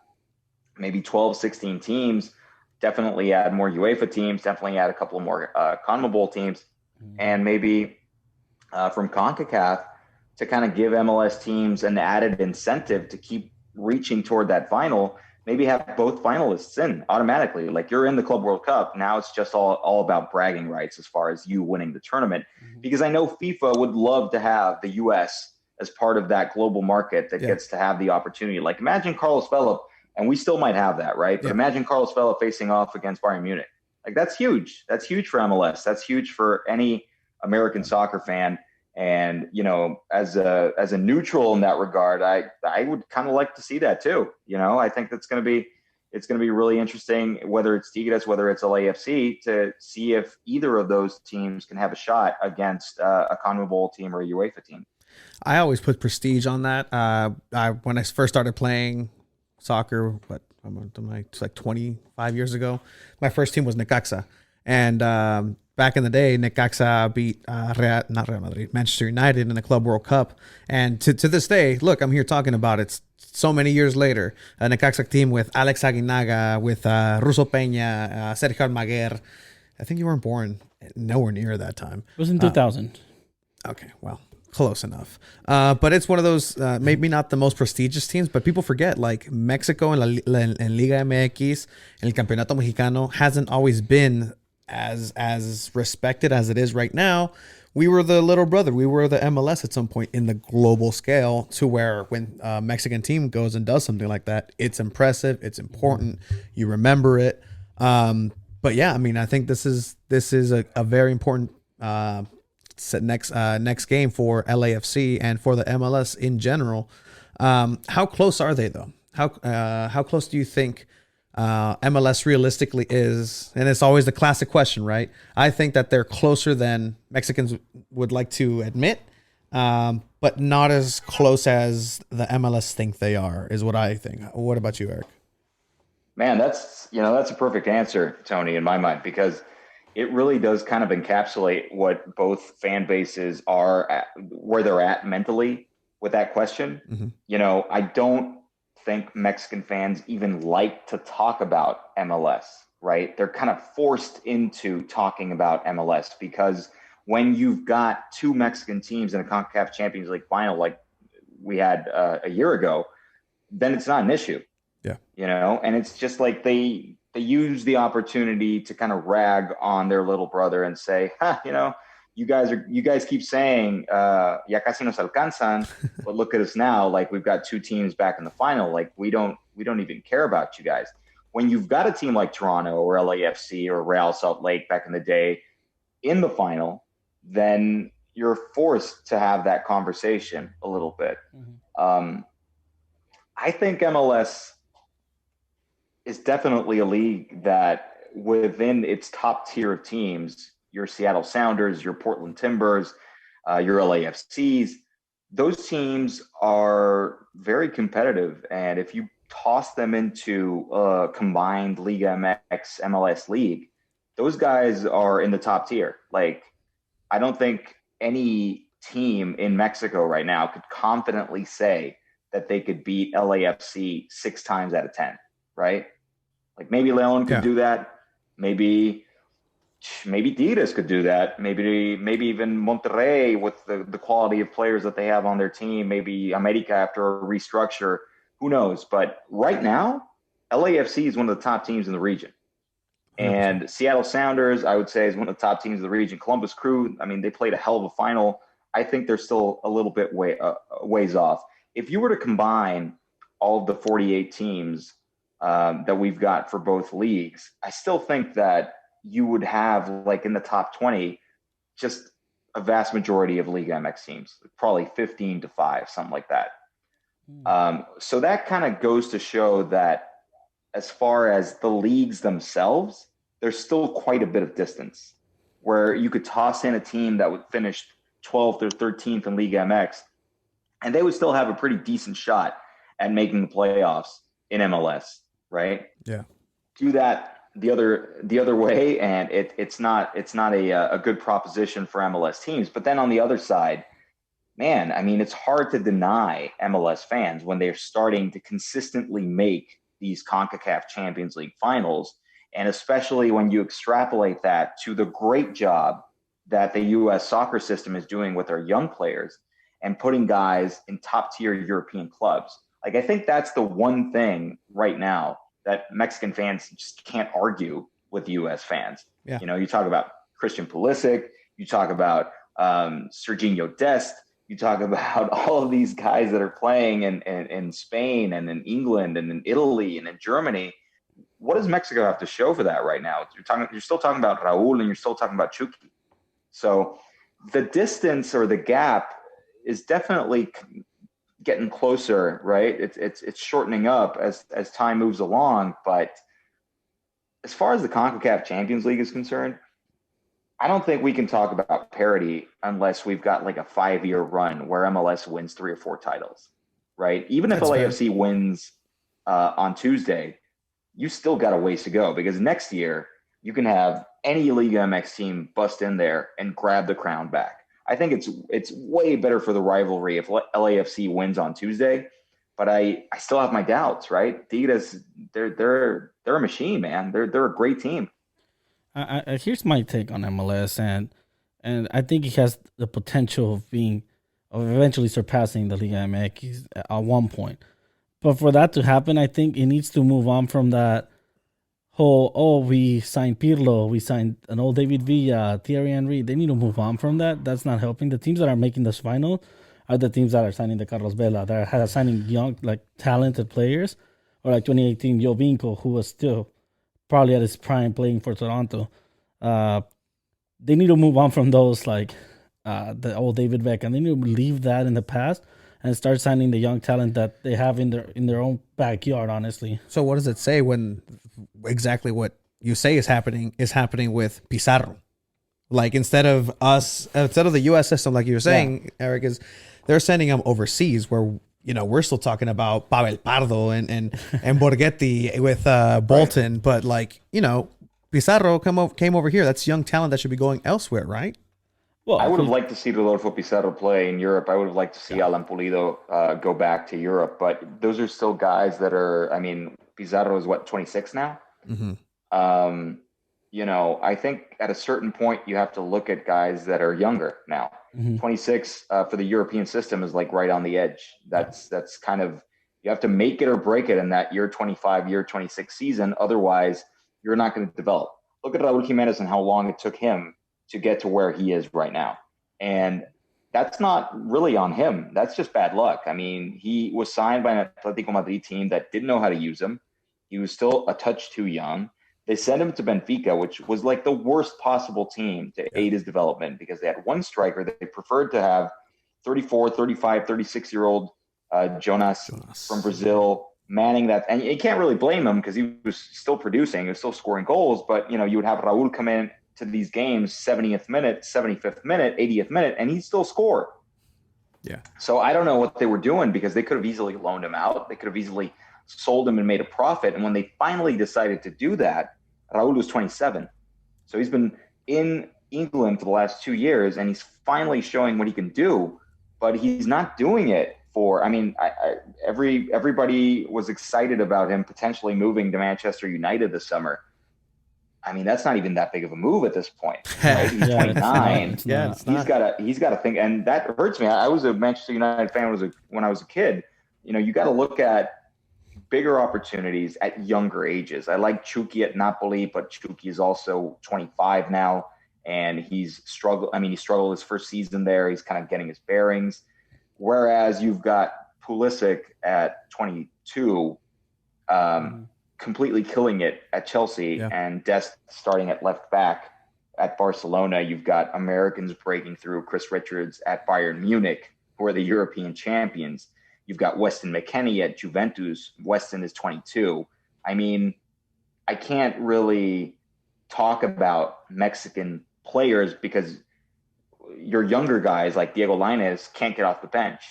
maybe 12, 16 teams, definitely add more UEFA teams, definitely add a couple more CONMEBOL teams, and maybe from CONCACAF to kind of give MLS teams an added incentive to keep reaching toward that final. Maybe have both finalists in automatically. Like, you're in the Club World Cup. Now it's just all about bragging rights as far as you winning the tournament. Because I know FIFA would love to have the U.S. as part of that global market that gets to have the opportunity. Like, imagine Carlos Vela, and we still might have that, right? But imagine Carlos Vela facing off against Bayern Munich. Like, that's huge. That's huge for MLS. That's huge for any American soccer fan. And, as a neutral in that regard, I would kind of like to see that too. I think it's going to be really interesting, whether it's Tigres, whether it's LAFC, to see if either of those teams can have a shot against a CONMEBOL team or a UEFA team. I always put prestige on that. When I first started playing soccer, it's like 25 years ago, my first team was Necaxa. And back in the day, Necaxa beat not Real Madrid, Manchester United in the Club World Cup. And to this day, look, I'm here talking about it so many years later. A Necaxa team with Alex Aguinaga, with Russo Peña, Sergio Almaguer. I think you weren't born nowhere near that time. It was in 2000. Okay, well, close enough. But it's one of those, maybe not the most prestigious teams, but people forget, like, Mexico en Liga MX, en el Campeonato Mexicano, hasn't always been as respected as it is right now. We were the little brother. We were the MLS at some point in the global scale, to where when a Mexican team goes and does something like that, it's impressive, it's important, you remember it. But yeah, I mean, I think this is a very important next game for LAFC and for the MLS in general. How close are they though? How close do you think MLS realistically is? And it's always the classic question, right? I think that they're closer than Mexicans would like to admit, but not as close as the MLS think they are, is what I think. What about you, Eric? Man, that's a perfect answer, Tony, in my mind, because it really does kind of encapsulate what both fan bases are at, where they're at mentally with that question. Mm-hmm. I don't think Mexican fans even like to talk about MLS, right? They're kind of forced into talking about MLS because when you've got two Mexican teams in a CONCACAF Champions League final like we had a year ago, then it's not an issue. Yeah. And it's just like they use the opportunity to kind of rag on their little brother and say, you guys keep saying, ya casi nos alcanzan, but look at us now. Like, we've got two teams back in the final. Like, we don't even care about you guys. When you've got a team like Toronto or LAFC or Real Salt Lake back in the day in the final, then you're forced to have that conversation a little bit. Mm-hmm. I think MLS is definitely a league that within its top tier of teams your Seattle Sounders, your Portland Timbers, your LAFCs. Those teams are very competitive, and if you toss them into a combined Liga MX MLS league, those guys are in the top tier. Like, I don't think any team in Mexico right now could confidently say that they could beat LAFC 6 times out of 10, right? Like, maybe Leon could do that. Maybe Tigres could do that. Maybe even Monterrey with the quality of players that they have on their team. Maybe America after a restructure. Who knows? But right now, LAFC is one of the top teams in the region. 100%. And Seattle Sounders, I would say, is one of the top teams in the region. Columbus Crew, I mean, they played a hell of a final. I think they're still a little bit ways off. If you were to combine all of the 48 teams that we've got for both leagues, I still think that you would have, like, in the top 20, just a vast majority of Liga MX teams, probably 15-5, something like that. So that kind of goes to show that as far as the leagues themselves, there's still quite a bit of distance where you could toss in a team that would finish 12th or 13th in Liga MX, and they would still have a pretty decent shot at making the playoffs in MLS, right? Yeah. Do that the other way, and it's not a good proposition for MLS teams. But then on the other side, man, I mean, it's hard to deny MLS fans when they're starting to consistently make these CONCACAF Champions League finals, and especially when you extrapolate that to the great job that the U.S. soccer system is doing with their young players and putting guys in top-tier European clubs. Like, I think that's the one thing right now that Mexican fans just can't argue with U.S. fans. Yeah. You know, you talk about Christian Pulisic, you talk about Serginho Dest, you talk about all of these guys that are playing in Spain and in England and in Italy and in Germany. What does Mexico have to show for that right now? You're still talking about Raul and you're still talking about Chucky. So the distance or the gap is definitely getting closer, right? It's shortening up as time moves along. But as far as the CONCACAF Champions League is concerned, I don't think we can talk about parity unless we've got like a 5-year run where MLS wins 3 or 4 titles, right? Even if LAFC wins on Tuesday, you still got a ways to go, because next year you can have any Liga MX team bust in there and grab the crown back. I think it's way better for the rivalry if LAFC wins on Tuesday, but I still have my doubts, right? Tigres, they're a machine, man. They're a great team. Here's my take on MLS, and I think it has the potential of eventually surpassing the Liga MX at one point. But for that to happen, I think it needs to move on from that whole, we signed Pirlo, we signed an old David Villa, Thierry Henry. They need to move on from that. That's not helping. The teams that are making this final are the teams that are signing the Carlos Vela, that are signing young, like, talented players, or like 2018 Jovinko, who was still probably at his prime playing for Toronto. They need to move on from those, like the old David Beckham. They need to leave that in the past and start signing the young talent that they have in their own backyard, honestly. So what does it say when exactly what you say is happening with Pizarro? Like, instead of the U.S. system, like you were saying, Eric, is they're sending him overseas where, you know, we're still talking about Pavel Pardo and Borghetti with Bolton. Right. But, like, you know, Pizarro came over here. That's young talent that should be going elsewhere, right? Well, I would have liked to see Rodolfo Pizarro play in Europe. I would have liked to see Alan Pulido go back to Europe. But those are still guys that are, I mean, Pizarro is 26 now? Mm-hmm. You know, I think at a certain point you have to look at guys that are younger now. Mm-hmm. 26 for the European system is like right on the edge. That's kind of, you have to make it or break it in that year 25, year 26 season. Otherwise, you're not going to develop. Look at Raul Jimenez and how long it took him to get to where he is right now. And that's not really on him. That's just bad luck. I mean, he was signed by an Atletico Madrid team that didn't know how to use him. He was still a touch too young. They sent him to Benfica, which was like the worst possible team to aid his development, because they had one striker that they preferred to have 34, 35, 36-year-old Jonas from Brazil manning that. And you can't really blame him because he was still producing, he was still scoring goals. But, you know, you would have Raul come in to these games 70th minute, 75th minute, 80th minute, and he'd still score. Yeah. So I don't know what they were doing, because they could have easily loaned him out. They could have easily sold him and made a profit. And when they finally decided to do that, Raul was 27. So he's been in England for the last 2 years, and he's finally showing what he can do, but he's not doing it for, I mean, everybody was excited about him potentially moving to Manchester United this summer. I mean, that's not even that big of a move at this point, right? He's 29. He's got to think, and that hurts me. I was a Manchester United fan when I was a kid. You know, you got to look at bigger opportunities at younger ages. I like Chucky at Napoli, but Chucky is also 25 now, and he's struggled. I mean, he struggled his first season there. He's kind of getting his bearings. Whereas you've got Pulisic at 22, completely killing it at Chelsea, and Dest starting at left back at Barcelona. You've got Americans breaking through, Chris Richards at Bayern Munich, who are the European champions. You've got Weston McKennie at Juventus. Weston is 22. I mean, I can't really talk about Mexican players because your younger guys like Diego Lainez can't get off the bench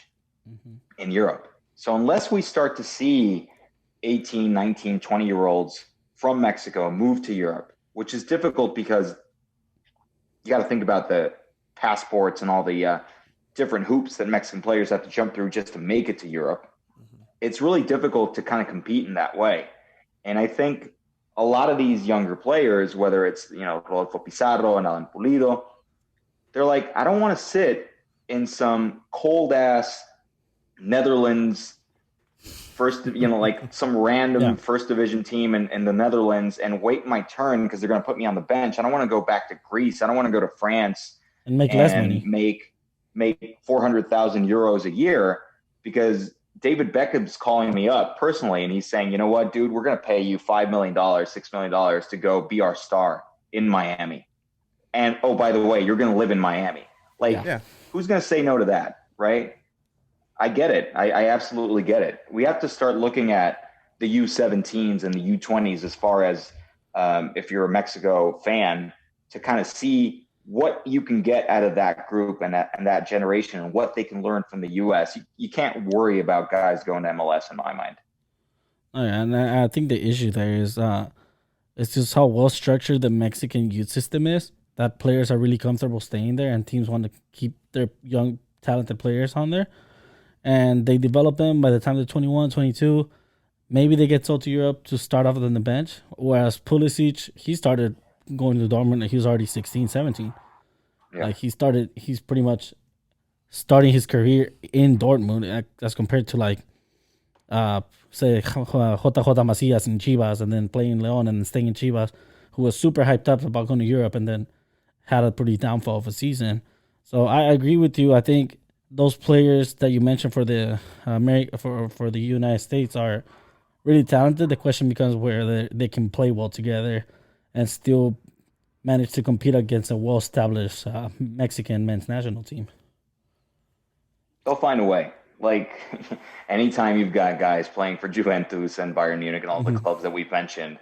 in Europe. So unless we start to see 18, 19, 20-year-olds from Mexico move to Europe, which is difficult because you got to think about the passports and all the different hoops that Mexican players have to jump through just to make it to Europe. It's really difficult to kind of compete in that way. And I think a lot of these younger players, whether it's, Rodolfo Pizarro and Alan Pulido, they're like, I don't want to sit in some cold-ass Netherlands first, like some random first division team in the Netherlands and wait my turn because they're going to put me on the bench. I don't want to go back to Greece. I don't want to go to France and make less money. Make 400,000 euros a year, because David Beckham's calling me up personally and he's saying, you know what, dude, we're going to pay you $5 million, $6 million to go be our star in Miami. And, oh, by the way, you're going to live in Miami. Who's going to say no to that, right? I get it. I absolutely get it. We have to start looking at the U17s and the U20s as far as if you're a Mexico fan, to kind of see what you can get out of that group and that generation and what they can learn from the U.S. You can't worry about guys going to MLS in my mind. Oh, yeah, and I think the issue there is it's just how well structured the Mexican youth system is, that players are really comfortable staying there and teams want to keep their young, talented players on there. And they develop them by the time they're 21, 22. Maybe they get sold to Europe to start off on the bench. Whereas Pulisic, he started going to Dortmund and he was already 16, 17. Yeah. Like he's pretty much starting his career in Dortmund as compared to like, say, JJ Macías in Chivas and then playing León and then staying in Chivas, who was super hyped up about going to Europe and then had a pretty downfall of a season. So I agree with you. I think those players that you mentioned for the for the United States are really talented. The question becomes where they can play well together and still manage to compete against a well-established Mexican men's national team. They'll find a way. Like, anytime you've got guys playing for Juventus and Bayern Munich and all the clubs that we've mentioned,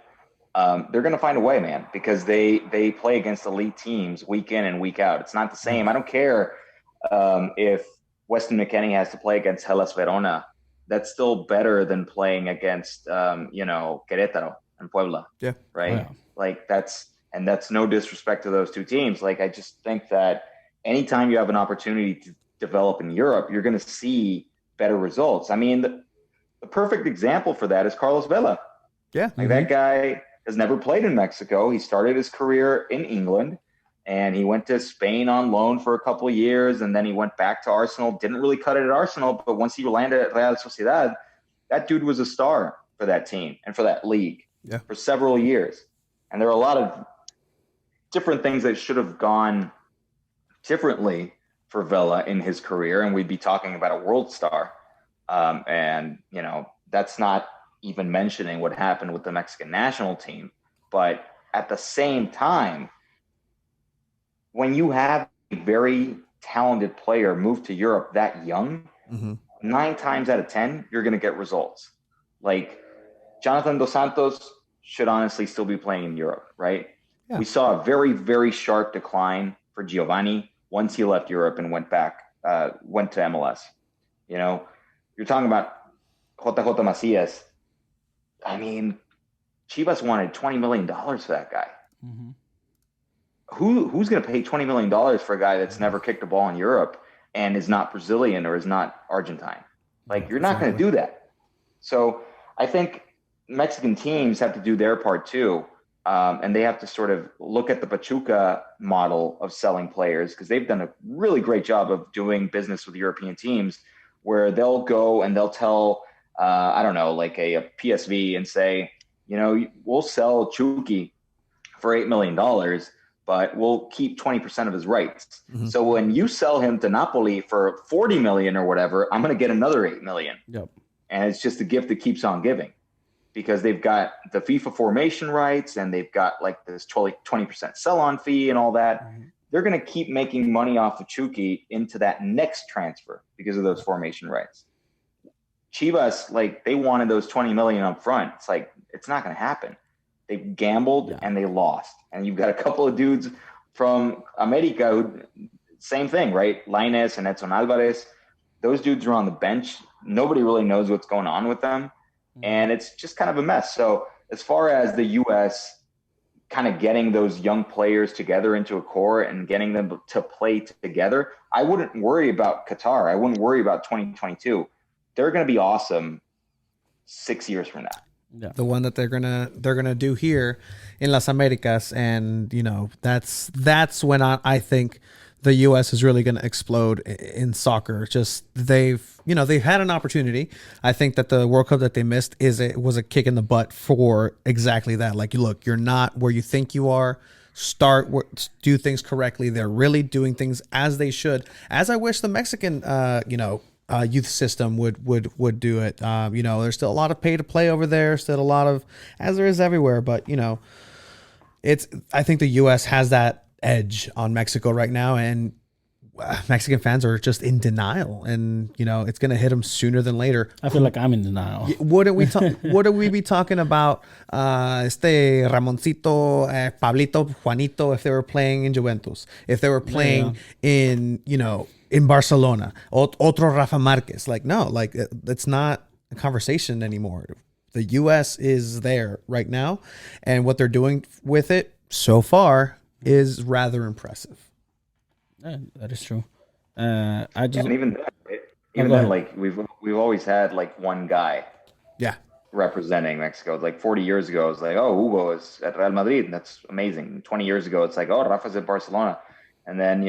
they're going to find a way, man, because they play against elite teams week in and week out. It's not the same. I don't care if Weston McKennie has to play against Hellas Verona. That's still better than playing against, Querétaro and Puebla. Yeah. Right. Oh, yeah. Like that's no disrespect to those two teams. Like, I just think that anytime you have an opportunity to develop in Europe, you're going to see better results. I mean, the perfect example for that is Carlos Vela. Yeah. Like that guy has never played in Mexico. He started his career in England. And he went to Spain on loan for a couple of years, and then he went back to Arsenal. Didn't really cut it at Arsenal, but once he landed at Real Sociedad, that dude was a star for that team and for that league for several years. And there are a lot of different things that should have gone differently for Vela in his career, and we'd be talking about a world star. And, that's not even mentioning what happened with the Mexican national team. But at the same time, when you have a very talented player move to Europe that young, 9 times out of 10, you're going to get results. Like Jonathan Dos Santos should honestly still be playing in Europe, right? Yeah. We saw a very, very sharp decline for Giovanni once he left Europe and went to MLS. You know, you're talking about JJ Macias. I mean, Chivas wanted $20 million for that guy. Mm-hmm. Who's going to pay $20 million for a guy that's never kicked a ball in Europe and is not Brazilian or is not Argentine? Like, you're not going to do that. So I think Mexican teams have to do their part too. And they have to sort of look at the Pachuca model of selling players, because they've done a really great job of doing business with European teams, where they'll go and they'll tell, I don't know, like a PSV and say, you know, we'll sell Chucky for $8 million, but we'll keep 20% of his rights. Mm-hmm. So when you sell him to Napoli for 40 million or whatever, I'm going to get another 8 million. Yep. And it's just a gift that keeps on giving, because they've got the FIFA formation rights and they've got like this 20% sell-on fee and all that. Mm-hmm. They're going to keep making money off of Chucky into that next transfer because of those formation rights. Chivas, like, they wanted those 20 million up front. It's like, it's not going to happen. They gambled and they lost. And you've got a couple of dudes from America who, same thing, right? Lainez and Edson Alvarez. Those dudes are on the bench. Nobody really knows what's going on with them. And it's just kind of a mess. So as far as the U.S. kind of getting those young players together into a core and getting them to play together, I wouldn't worry about Qatar. I wouldn't worry about 2022. They're going to be awesome 6 years from now. Yeah. The one that they're gonna do here in Las Americas, and you know, that's when I think the U.S. is really going to explode in soccer. Just they've had an opportunity. I think that the World Cup that they missed was a kick in the butt for exactly that. Like, look, you're not where you think you are. Do things correctly. They're really doing things as they should. As I wish the Mexican, youth system would do it. There's still a lot of pay to play over there. Still a lot of, as there is everywhere. But I think the U.S. has that edge on Mexico right now, and Mexican fans are just in denial, and it's going to hit them sooner than later. I feel like I'm in denial. Wouldn't we be talking about Ramoncito, Pablito, Juanito if they were playing in Juventus, if they were playing in Barcelona, otro Rafa Marquez? Like, no, like, it's not a conversation anymore. The U.S. is there right now, and what they're doing with it so far is rather impressive. Yeah, that is true. And even then, like, we've always had like one guy, representing Mexico. Like 40 years ago, it's like, oh, Hugo is at Real Madrid, and that's amazing. 20 years ago, it's like, oh, Rafa's at Barcelona, and then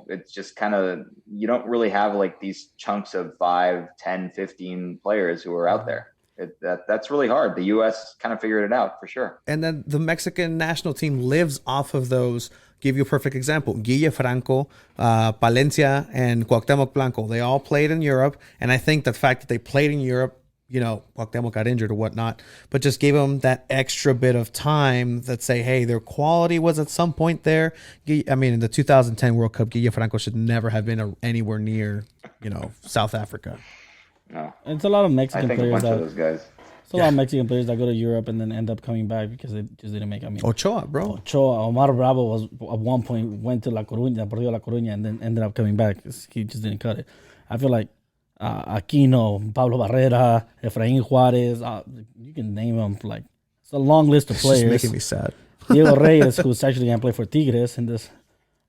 it's just kind of, you don't really have like these chunks of 5, 10, 15 players who are out there. That's really hard. The U.S. kind of figured it out for sure. And then the Mexican national team lives off of those. Give you a perfect example. Guille Franco, Palencia, and Cuauhtémoc Blanco. They all played in Europe. And I think the fact that they played in Europe, Cuauhtémoc got injured or whatnot, but just gave them that extra bit of time that say, hey, their quality was at some point there. In the 2010 World Cup, Guille Franco should never have been anywhere near, South Africa. No, it's a lot of Mexican players. I think a bunch of those guys. It's a lot of Mexican players that go to Europe and then end up coming back because they just didn't make. Ochoa, bro. Omar Bravo was at one point went to La Coruña, and then ended up coming back. He just didn't cut it. I feel like Aquino, Pablo Barrera, Efraín Juárez. You can name them. Like, it's a long list of players. It's just making me sad. Diego Reyes, who's actually gonna play for Tigres in this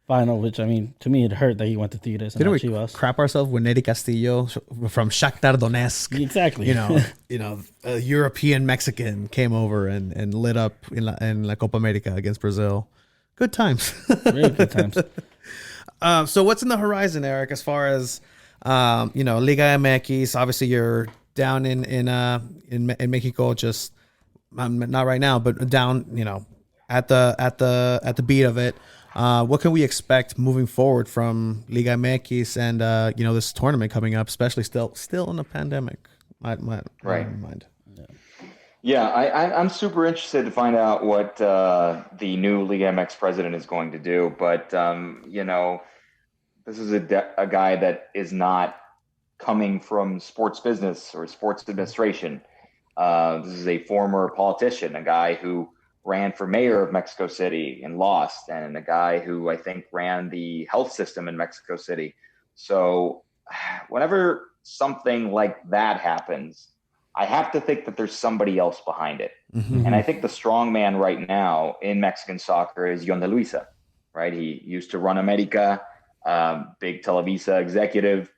final, which, to me, it hurt that he went to Tigres. Didn't we crap ourselves with Neri Castillo from Shakhtar Donetsk? Exactly. A European Mexican came over and lit up in La Copa America against Brazil. Good times. Really good times. So what's in the horizon, Eric, as far as, Liga MX? Obviously, you're down in Mexico, just not right now, but down, at the beat of it. What can we expect moving forward from Liga MX and this tournament coming up, especially still in a pandemic? My mind. Yeah, I'm super interested to find out what the new Liga MX president is going to do. But this is a guy that is not coming from sports business or sports administration. This is a former politician, a guy who ran for mayor of Mexico City and lost, and a guy who I think ran the health system in Mexico City. So whenever something like that happens, I have to think that there's somebody else behind it. And I think the strong man right now in Mexican soccer is Yon de Luisa, right? He used to run America, big Televisa executive.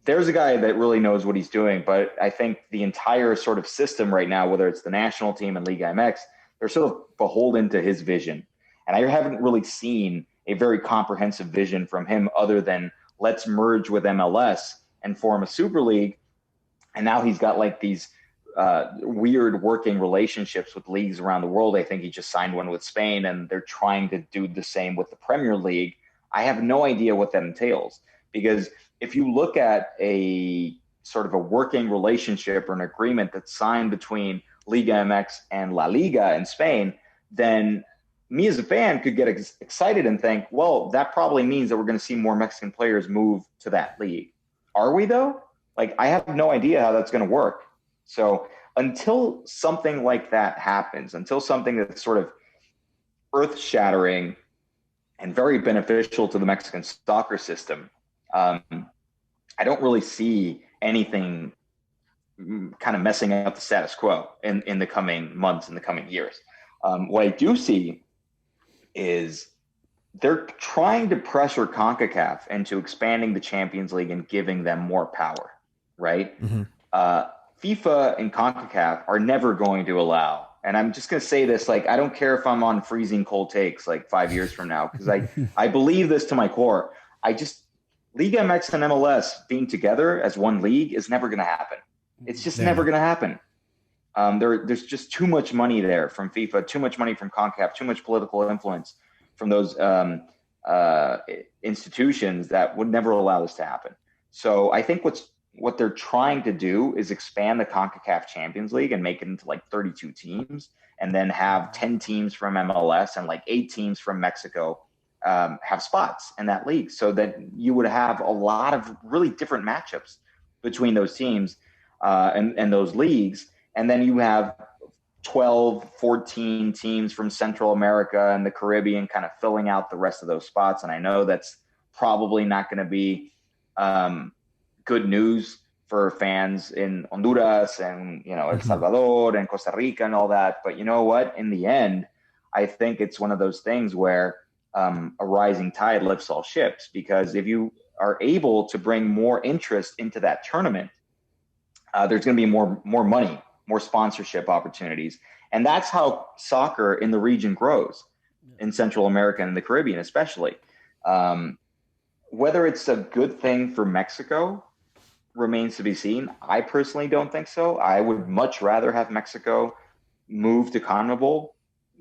There's a guy that really knows what he's doing, but I think the entire sort of system right now, whether it's the national team and Liga MX, they're sort of beholden to his vision. And I haven't really seen a very comprehensive vision from him other than let's merge with MLS and form a super league. And now he's got like these weird working relationships with leagues around the world. I think he just signed one with Spain, and they're trying to do the same with the Premier League. I have no idea what that entails, because if you look at a sort of a working relationship or an agreement that's signed between Liga MX and La Liga in Spain, then me as a fan could get excited and think, well, that probably means that we're going to see more Mexican players move to that league. Are we though? Like, I have no idea how that's going to work. So until something like that happens, until something that's sort of earth-shattering and very beneficial to the Mexican soccer system, I don't really see anything kind of messing up the status quo in the coming months, in the coming years. What I do see is they're trying to pressure CONCACAF into expanding the Champions League and giving them more power, right? FIFA and CONCACAF are never going to allow, and I'm just going to say this, like, I don't care if I'm on freezing cold takes like 5 years from now, because I believe this to my core. Liga MX and MLS being together as one league is never going to happen. It's just never going to happen. There's just too much money there from FIFA, too much money from CONCACAF, too much political influence from those institutions that would never allow this to happen. So I think what they're trying to do is expand the CONCACAF Champions League and make it into like 32 teams, and then have 10 teams from MLS and like 8 teams from Mexico have spots in that league, so that you would have a lot of really different matchups between those teams and those leagues. And then you have 12, 14 teams from Central America and the Caribbean kind of filling out the rest of those spots. And I know that's probably not going to be good news for fans in Honduras and, El Salvador and Costa Rica and all that. But you know what? In the end, I think it's one of those things where a rising tide lifts all ships, because if you are able to bring more interest into that tournament, there's going to be more money, more sponsorship opportunities. And that's how soccer in the region grows, in Central America and the Caribbean especially. Whether it's a good thing for Mexico remains to be seen. I personally don't think so. I would much rather have Mexico move to CONMEBOL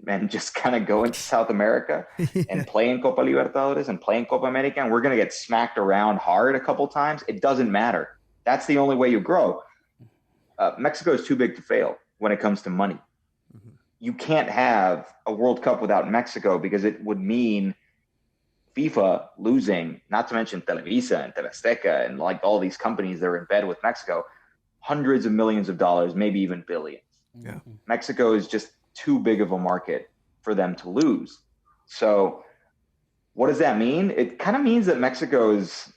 and just kind of go into South America and play in Copa Libertadores and play in Copa America, and we're going to get smacked around hard a couple times. It doesn't matter. That's the only way you grow. Mexico is too big to fail when it comes to money. You can't have a World Cup without Mexico, because it would mean FIFA losing, not to mention Televisa and Teleazteca and like all these companies that are in bed with Mexico, hundreds of millions of dollars, maybe even billions. Yeah. Mexico is just too big of a market for them to lose. So what does that mean? It kind of means that Mexico is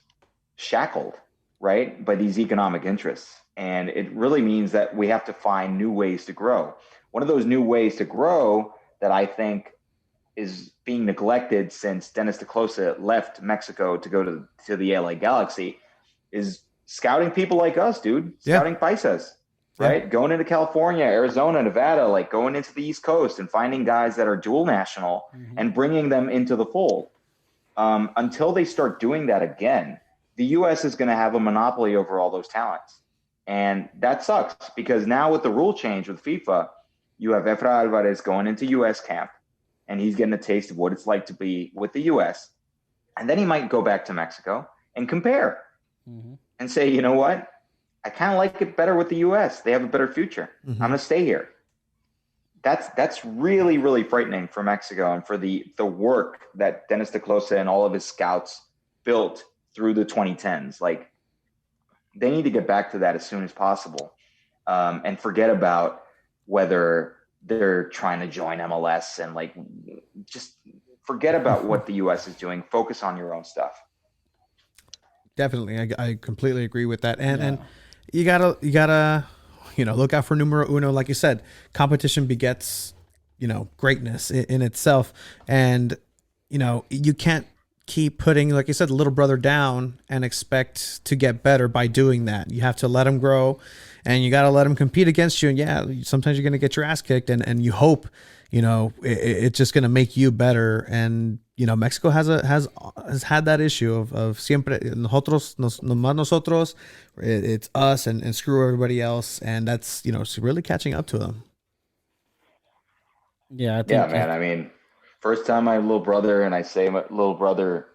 shackled, right, by these economic interests. And it really means that we have to find new ways to grow. One of those new ways to grow that I think is being neglected since Dennis DeClosa left Mexico to go to the LA Galaxy is scouting people like us, dude. Scouting paisas, right? Going into California, Arizona, Nevada, like going into the East Coast and finding guys that are dual national and bringing them into the fold. Until they start doing that again, the U.S. is going to have a monopoly over all those talents. And that sucks, because now with the rule change with FIFA, you have Efra Alvarez going into U.S. camp, and he's getting a taste of what it's like to be with the U.S. And then he might go back to Mexico and compare and say, you know what? I kind of like it better with the U.S. They have a better future. I'm going to stay here. That's really, really frightening for Mexico and for the work that Dennis DeClosa and all of his scouts built through the 2010s. Like, they need to get back to that as soon as possible, and forget about whether they're trying to join MLS and like just forget about what the US is doing. Focus on your own stuff. Definitely. I completely agree with that. And you gotta, look out for numero uno. Like you said, competition begets, greatness in itself. And, you can't keep putting, like you said, the little brother down and expect to get better by doing that. You have to let him grow, and you got to let him compete against you. And sometimes you're going to get your ass kicked, and you hope, it's just going to make you better. And, Mexico has had that issue of siempre nosotros, it's us and screw everybody else. And that's, it's really catching up to them. Yeah, I think, yeah, man. I mean, first time my little brother, and I say my little brother,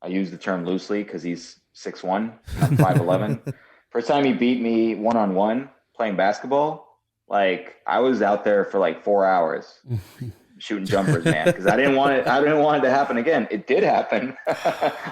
I use the term loosely because he's 6'1", I'm 5'11". First time he beat me one-on-one playing basketball, like I was out there for like 4 hours shooting jumpers, man, because I didn't want it to happen again. It did happen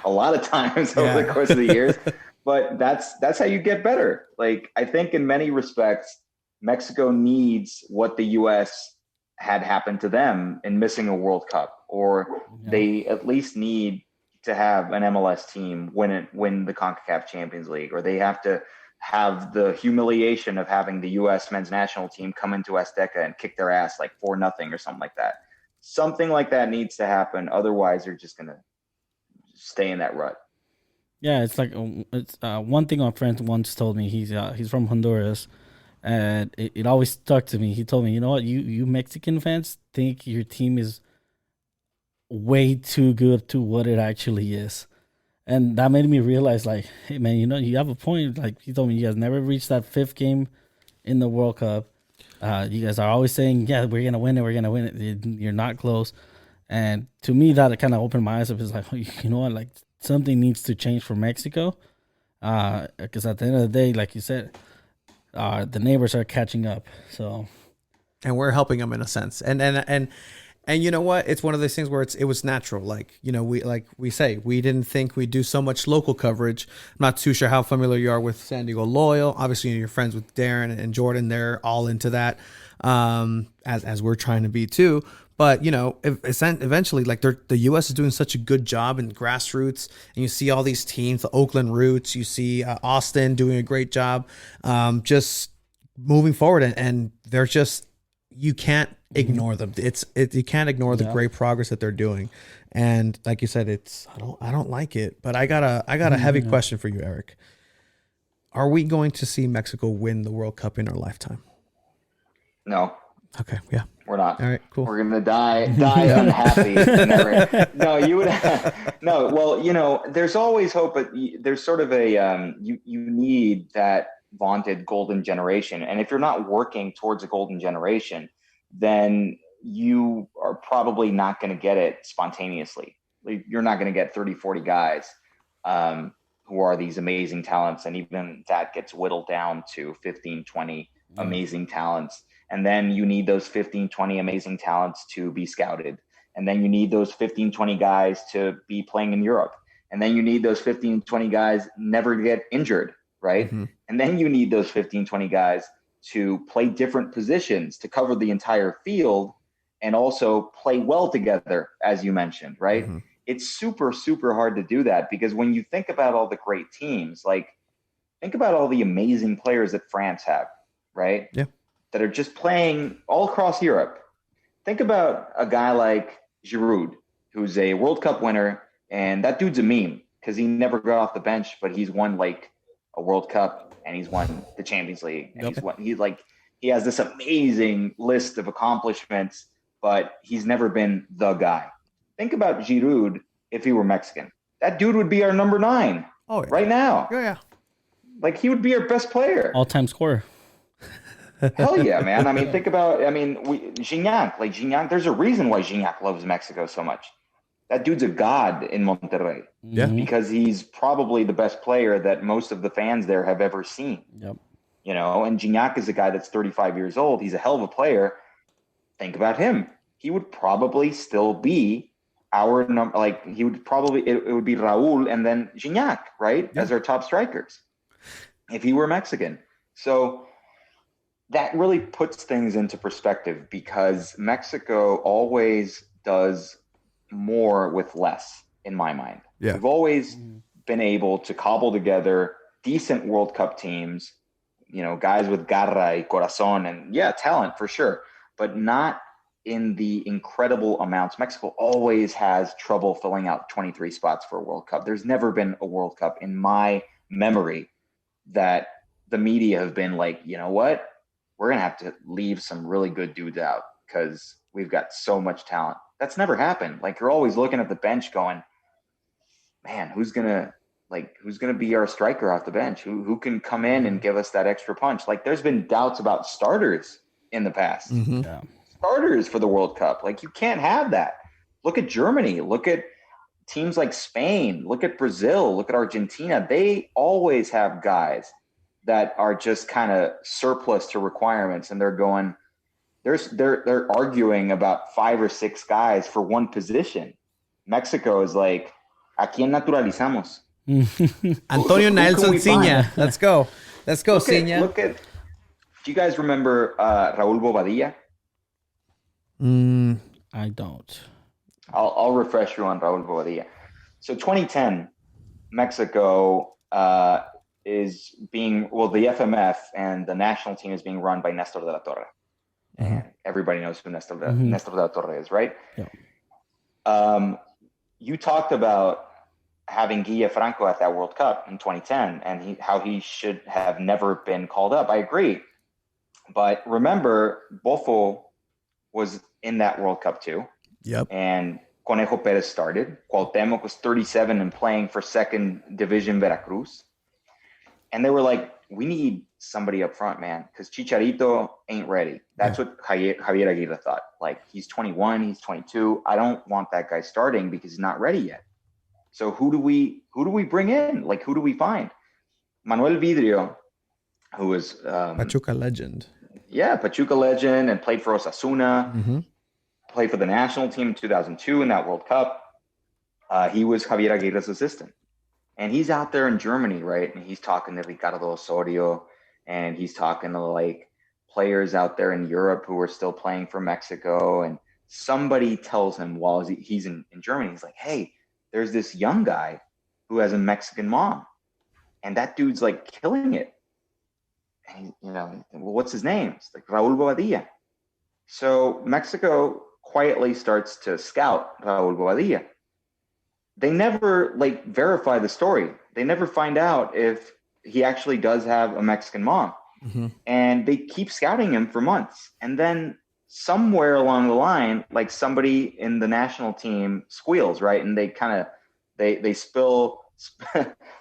a lot of times over the course of the years, but that's how you get better. Like, I think in many respects, Mexico needs what the U.S. had happened to them in missing a World Cup, or they at least need to have an MLS team win the CONCACAF Champions League, or they have to have the humiliation of having the U.S. men's national team come into Azteca and kick their ass like 4-0 or something like that. Something like that needs to happen. Otherwise, they're just going to stay in that rut. Yeah, it's like one thing my friend once told me. He's from Honduras, and it always stuck to me. He told me, you know what, you Mexican fans think your team is way too good to what it actually is. And that made me realize, like, hey, man, you have a point. Like, he told me, you guys never reached that 5th game in the World Cup. You guys are always saying, yeah, we're going to win it. You're not close. And to me, that kind of opened my eyes up. It's like, you know what, like, something needs to change for Mexico. Because at the end of the day, like you said, the neighbors are catching up. So, and we're helping them in a sense. And you know what? It's one of those things where it was natural. Like, we say, we didn't think we'd do so much local coverage. I'm not too sure how familiar you are with San Diego Loyal. Obviously, you're friends with Darren and Jordan. They're all into that, as we're trying to be too. But, eventually, like, the U.S. is doing such a good job in grassroots. And you see all these teams, the Oakland Roots. You see Austin doing a great job just moving forward. And they're just, you can't ignore them. You can't ignore the great progress that they're doing. And like you said, I don't like it. But I got a heavy question for you, Eric. Are we going to see Mexico win the World Cup in our lifetime? No. Okay, yeah. We're not. All right, cool. We're gonna die unhappy. No, you would. No, well, there's always hope, but there's sort of a you need that vaunted golden generation, and if you're not working towards a golden generation, then you are probably not going to get it spontaneously. Like, you're not going to get 30-40 guys who are these amazing talents, and even that gets whittled down to 15-20 amazing talents. And then you need those 15-20 amazing talents to be scouted. And then you need those 15-20 guys to be playing in Europe. And then you need those 15-20 guys never to get injured, right? Mm-hmm. And then you need those 15-20 guys to play different positions to cover the entire field and also play well together, as you mentioned, right? Mm-hmm. It's super, super hard to do that, because when you think about all the great teams, like, think about all the amazing players that France have, right? Yeah. That are just playing all across Europe. Think about a guy like Giroud, who's a World Cup winner, and that dude's a meme because he never got off the bench, but he's won like a World Cup and he's won the Champions League. And he has this amazing list of accomplishments, but he's never been the guy. Think about Giroud if he were Mexican. That dude would be our number 9 right now. Yeah. Like, he would be our best player. All-time scorer. Hell yeah, man. I mean, think about, Gignac, there's a reason why Gignac loves Mexico so much. That dude's a god in Monterrey. Yeah. Because he's probably the best player that most of the fans there have ever seen. Yep. And Gignac is a guy that's 35 years old. He's a hell of a player. Think about him. He would probably still be our number. Like, he would probably, it would be Raul and then Gignac, right? Yeah. As our top strikers if he were Mexican. So that really puts things into perspective because Mexico always does more with less, in my mind. Yeah. We've always been able to cobble together decent World Cup teams, guys with garra y corazón and talent for sure, but not in the incredible amounts. Mexico always has trouble filling out 23 spots for a World Cup. There's never been a World Cup in my memory that the media have been like, you know what? We're going to have to leave some really good dudes out because we've got so much talent. That's never happened. Like, you're always looking at the bench going, man, who's going to be our striker off the bench? Who can come in and give us that extra punch? Like, there's been doubts about starters in the past. Mm-hmm. Yeah. Starters for the World Cup. Like, you can't have that. Look at Germany. Look at teams like Spain. Look at Brazil. Look at Argentina. They always have guys that are just kind of surplus to requirements, and they're going, they're arguing about 5 or 6 guys for one position. Mexico is like, ¿a quién naturalizamos? Antonio Who Nelson can we Ciña. find? Let's go, Ciña. Look at. Do you guys remember Raúl Bobadilla? I don't. I'll refresh you on Raúl Bobadilla. So 2010, Mexico is being, the FMF and the national team is being run by Nestor de la Torre. And everybody knows who Nestor de la Torre is, right? Yeah. You talked about having Guille Franco at that World Cup in 2010 and how he should have never been called up. I agree. But remember, Bofo was in that World Cup too. Yep. And Conejo Perez started. Cuauhtemoc was 37 and playing for second division Veracruz. And they were like, we need somebody up front, man, because Chicharito ain't ready. That's what Javier Aguirre thought. Like, he's 21, he's 22. I don't want that guy starting because he's not ready yet. So who do we bring in? Like, who do we find? Manuel Vidrio, who was Pachuca legend. Yeah, Pachuca legend and played for Osasuna. Played for the national team in 2002 in that World Cup. He was Javier Aguirre's assistant. And he's out there in Germany, right? And he's talking to Ricardo Osorio, and he's talking to like players out there in Europe who are still playing for Mexico. And somebody tells him while he's in Germany, he's like, hey, there's this young guy who has a Mexican mom. And that dude's like killing it. And what's his name? It's like Raúl Bobadilla. So Mexico quietly starts to scout Raúl Bobadilla. They never verify the story. They never find out if he actually does have a Mexican mom. And they keep scouting him for months. And then somewhere along the line, like, somebody in the national team squeals, right? And they kind of they spill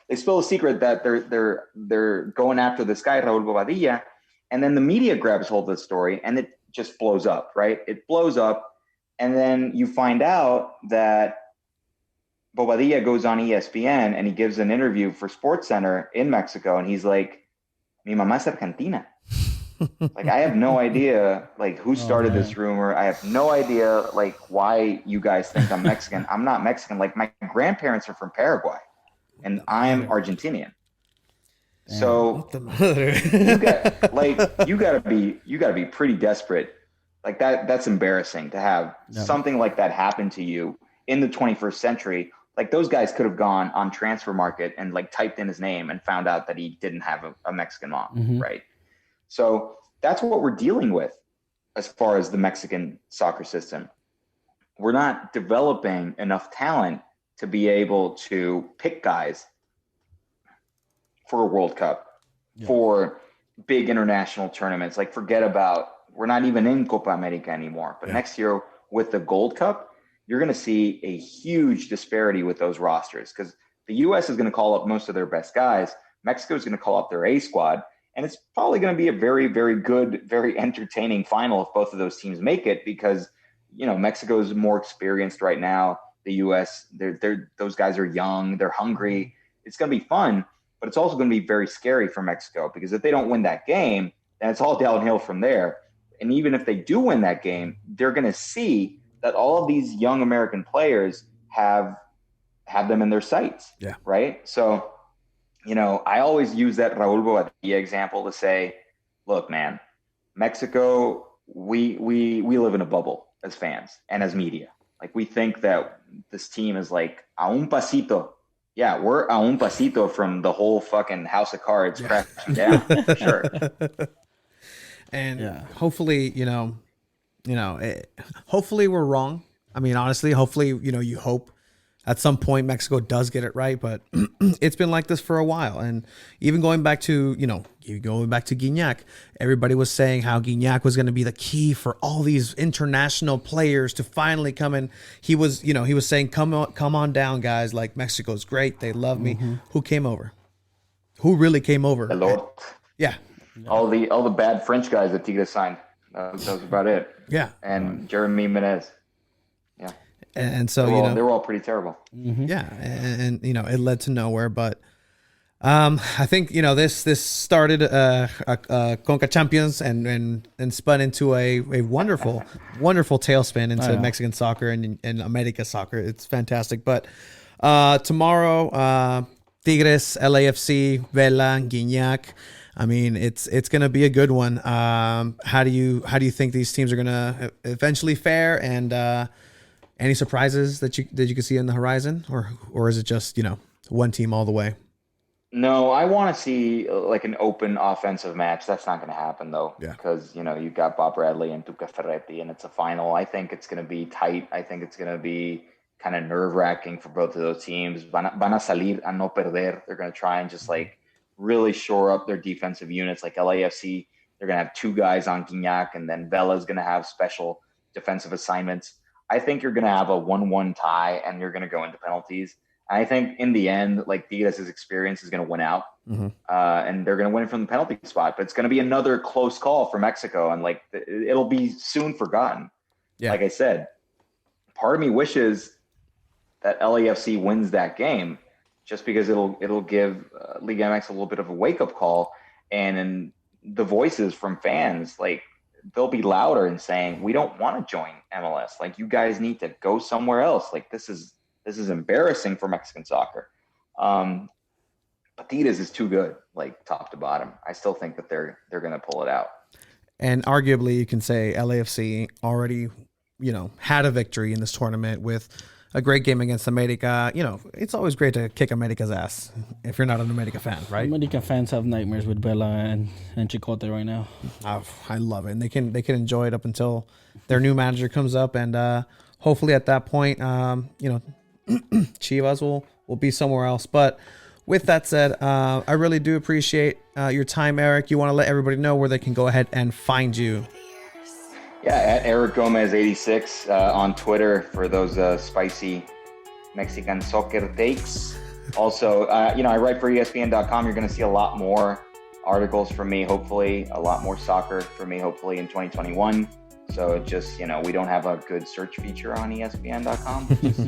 they spill a secret that they're going after this guy Raúl Bobadilla, and then the media grabs hold of the story and it just blows up, right? It blows up, and then you find out that Bobadilla goes on ESPN and he gives an interview for SportsCenter in Mexico, and he's like, "Mi mamá es argentina." Like, I have no idea who started this rumor. I have no idea why you guys think I'm Mexican. I'm not Mexican. Like, my grandparents are from Paraguay, and I'm Argentinian. So you gotta be pretty desperate. Like, that's embarrassing to have something like that happen to you in the 21st century. Like, those guys could have gone on Transfer Market and typed in his name and found out that he didn't have a Mexican mom, right? So that's what we're dealing with as far as the Mexican soccer system. We're not developing enough talent to be able to pick guys for a World Cup, for big international tournaments. Like, forget about, we're not even in Copa America anymore. But next year with the Gold Cup, you're going to see a huge disparity with those rosters, because the U.S. is going to call up most of their best guys. Mexico is going to call up their A squad. And it's probably going to be a very, very good, very entertaining final if both of those teams make it, because, Mexico is more experienced right now. The U.S., those guys are young, they're hungry. It's going to be fun, but it's also going to be very scary for Mexico, because if they don't win that game, then it's all downhill from there. And even if they do win that game, they're going to see that all of these young American players have them in their sights. Yeah. Right. So, I always use that Raúl Bobadilla example to say, look, man, Mexico, we live in a bubble as fans and as media. Like, we think that this team is like a un pasito. Yeah, we're a un pasito from the whole fucking house of cards crashing down. For sure. And hopefully, hopefully we're wrong. I mean, honestly, hopefully, you hope at some point Mexico does get it right, but it's been like this for a while. And even going back to Gignac, everybody was saying how Gignac was going to be the key for all these international players to finally come in. He was saying, come on down, guys. Like, Mexico's great. They love me. Mm-hmm. Who came over? Who really came over? Hello. Yeah. All the bad French guys that Tigres signed. That was about it. Yeah. And Jeremy Menez. Yeah. And so, they were all pretty terrible. Mm-hmm. Yeah. And it led to nowhere. But I think, this started Conca Champions and spun into a wonderful, wonderful tailspin into Mexican soccer and America soccer. It's fantastic. But tomorrow, Tigres, LAFC, Vela, Gignac. I mean, it's going to be a good one. How do you think these teams are going to eventually fare? And any surprises that you can see on the horizon, or is it just one team all the way? No, I want to see like an open offensive match. That's not going to happen though, because you've got Bob Bradley and Tuca Ferretti, and it's a final. I think it's going to be tight. I think it's going to be kind of nerve-wracking for both of those teams. Van a salir a no perder. They're going to try and just like really shore up their defensive units. Like LAFC, they're going to have two guys on Gignac, and then Vela's going to have special defensive assignments. I think you're going to have a 1-1 tie, and you're going to go into penalties. And I think in the end, like, Tigres' experience is going to win out, and they're going to win it from the penalty spot. But it's going to be another close call for Mexico, and like it'll be soon forgotten. Yeah. Like I said, part of me wishes that LAFC wins that game, just because it'll give Liga MX a little bit of a wake up call, and in the voices from fans, like, they'll be louder and saying, we don't want to join MLS. Like, you guys need to go somewhere else. Like, this is embarrassing for Mexican soccer. But Tigres is too good, like, top to bottom. I still think that they're going to pull it out. And arguably, you can say LAFC already, had a victory in this tournament with a great game against America. It's always great to kick America's ass if you're not an America fan, right? America fans have nightmares with Vela and Chicote right now. Oh, I love it. And they can enjoy it up until their new manager comes up, and hopefully at that point, Chivas will be somewhere else. But with that said, I really do appreciate your time, Eric. You want to let everybody know where they can go ahead and find you? Yeah, at Eric Gomez 86 on Twitter for those spicy Mexican soccer takes. Also, I write for ESPN.com. You're going to see a lot more articles from me, hopefully, a lot more soccer from me, hopefully, in 2021. So just, we don't have a good search feature on ESPN.com. Just,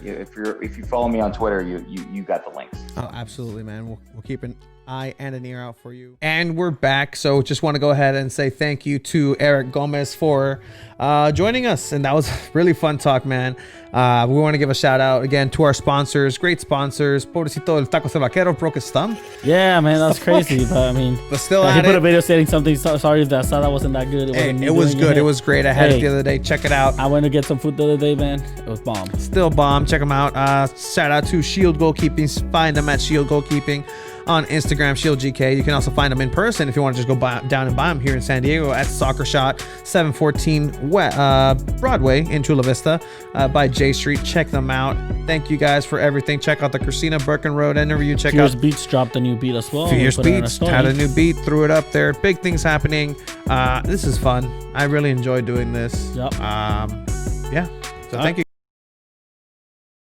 if you follow me on Twitter, you got the links. Oh, absolutely, man. We'll keep an eye and an ear out for you. And we're back. So just want to go ahead and say thank you to Eric Gomez for joining us. And that was really fun talk, man. We want to give a shout out again to our sponsors, great sponsors. Pobrecito el Taco Se Vaquero broke his thumb. Yeah, man, that's crazy. But I mean, but still, he put a video saying something. Sorry if that salad wasn't that good. It was good. It was great. I had it the other day. Check it out. I went to get some food the other day, man. It was bomb. Still bomb. Check them out. Shout out to Shield Goalkeeping. Find them at Shield Goalkeeping on Instagram, Shield GK. You can also find them in person if you want to just go down and buy them here in San Diego at Soccer Shot, 714 Broadway in Chula Vista by J Street. Check them out. Thank you guys for everything. Check out the Christina Birken Road interview. Check Fierce out Beats dropped a new beat as well. Fierce Beats had a new beat, threw it up there. Big things happening. This is fun. I really enjoy doing this. Yep. So thank you.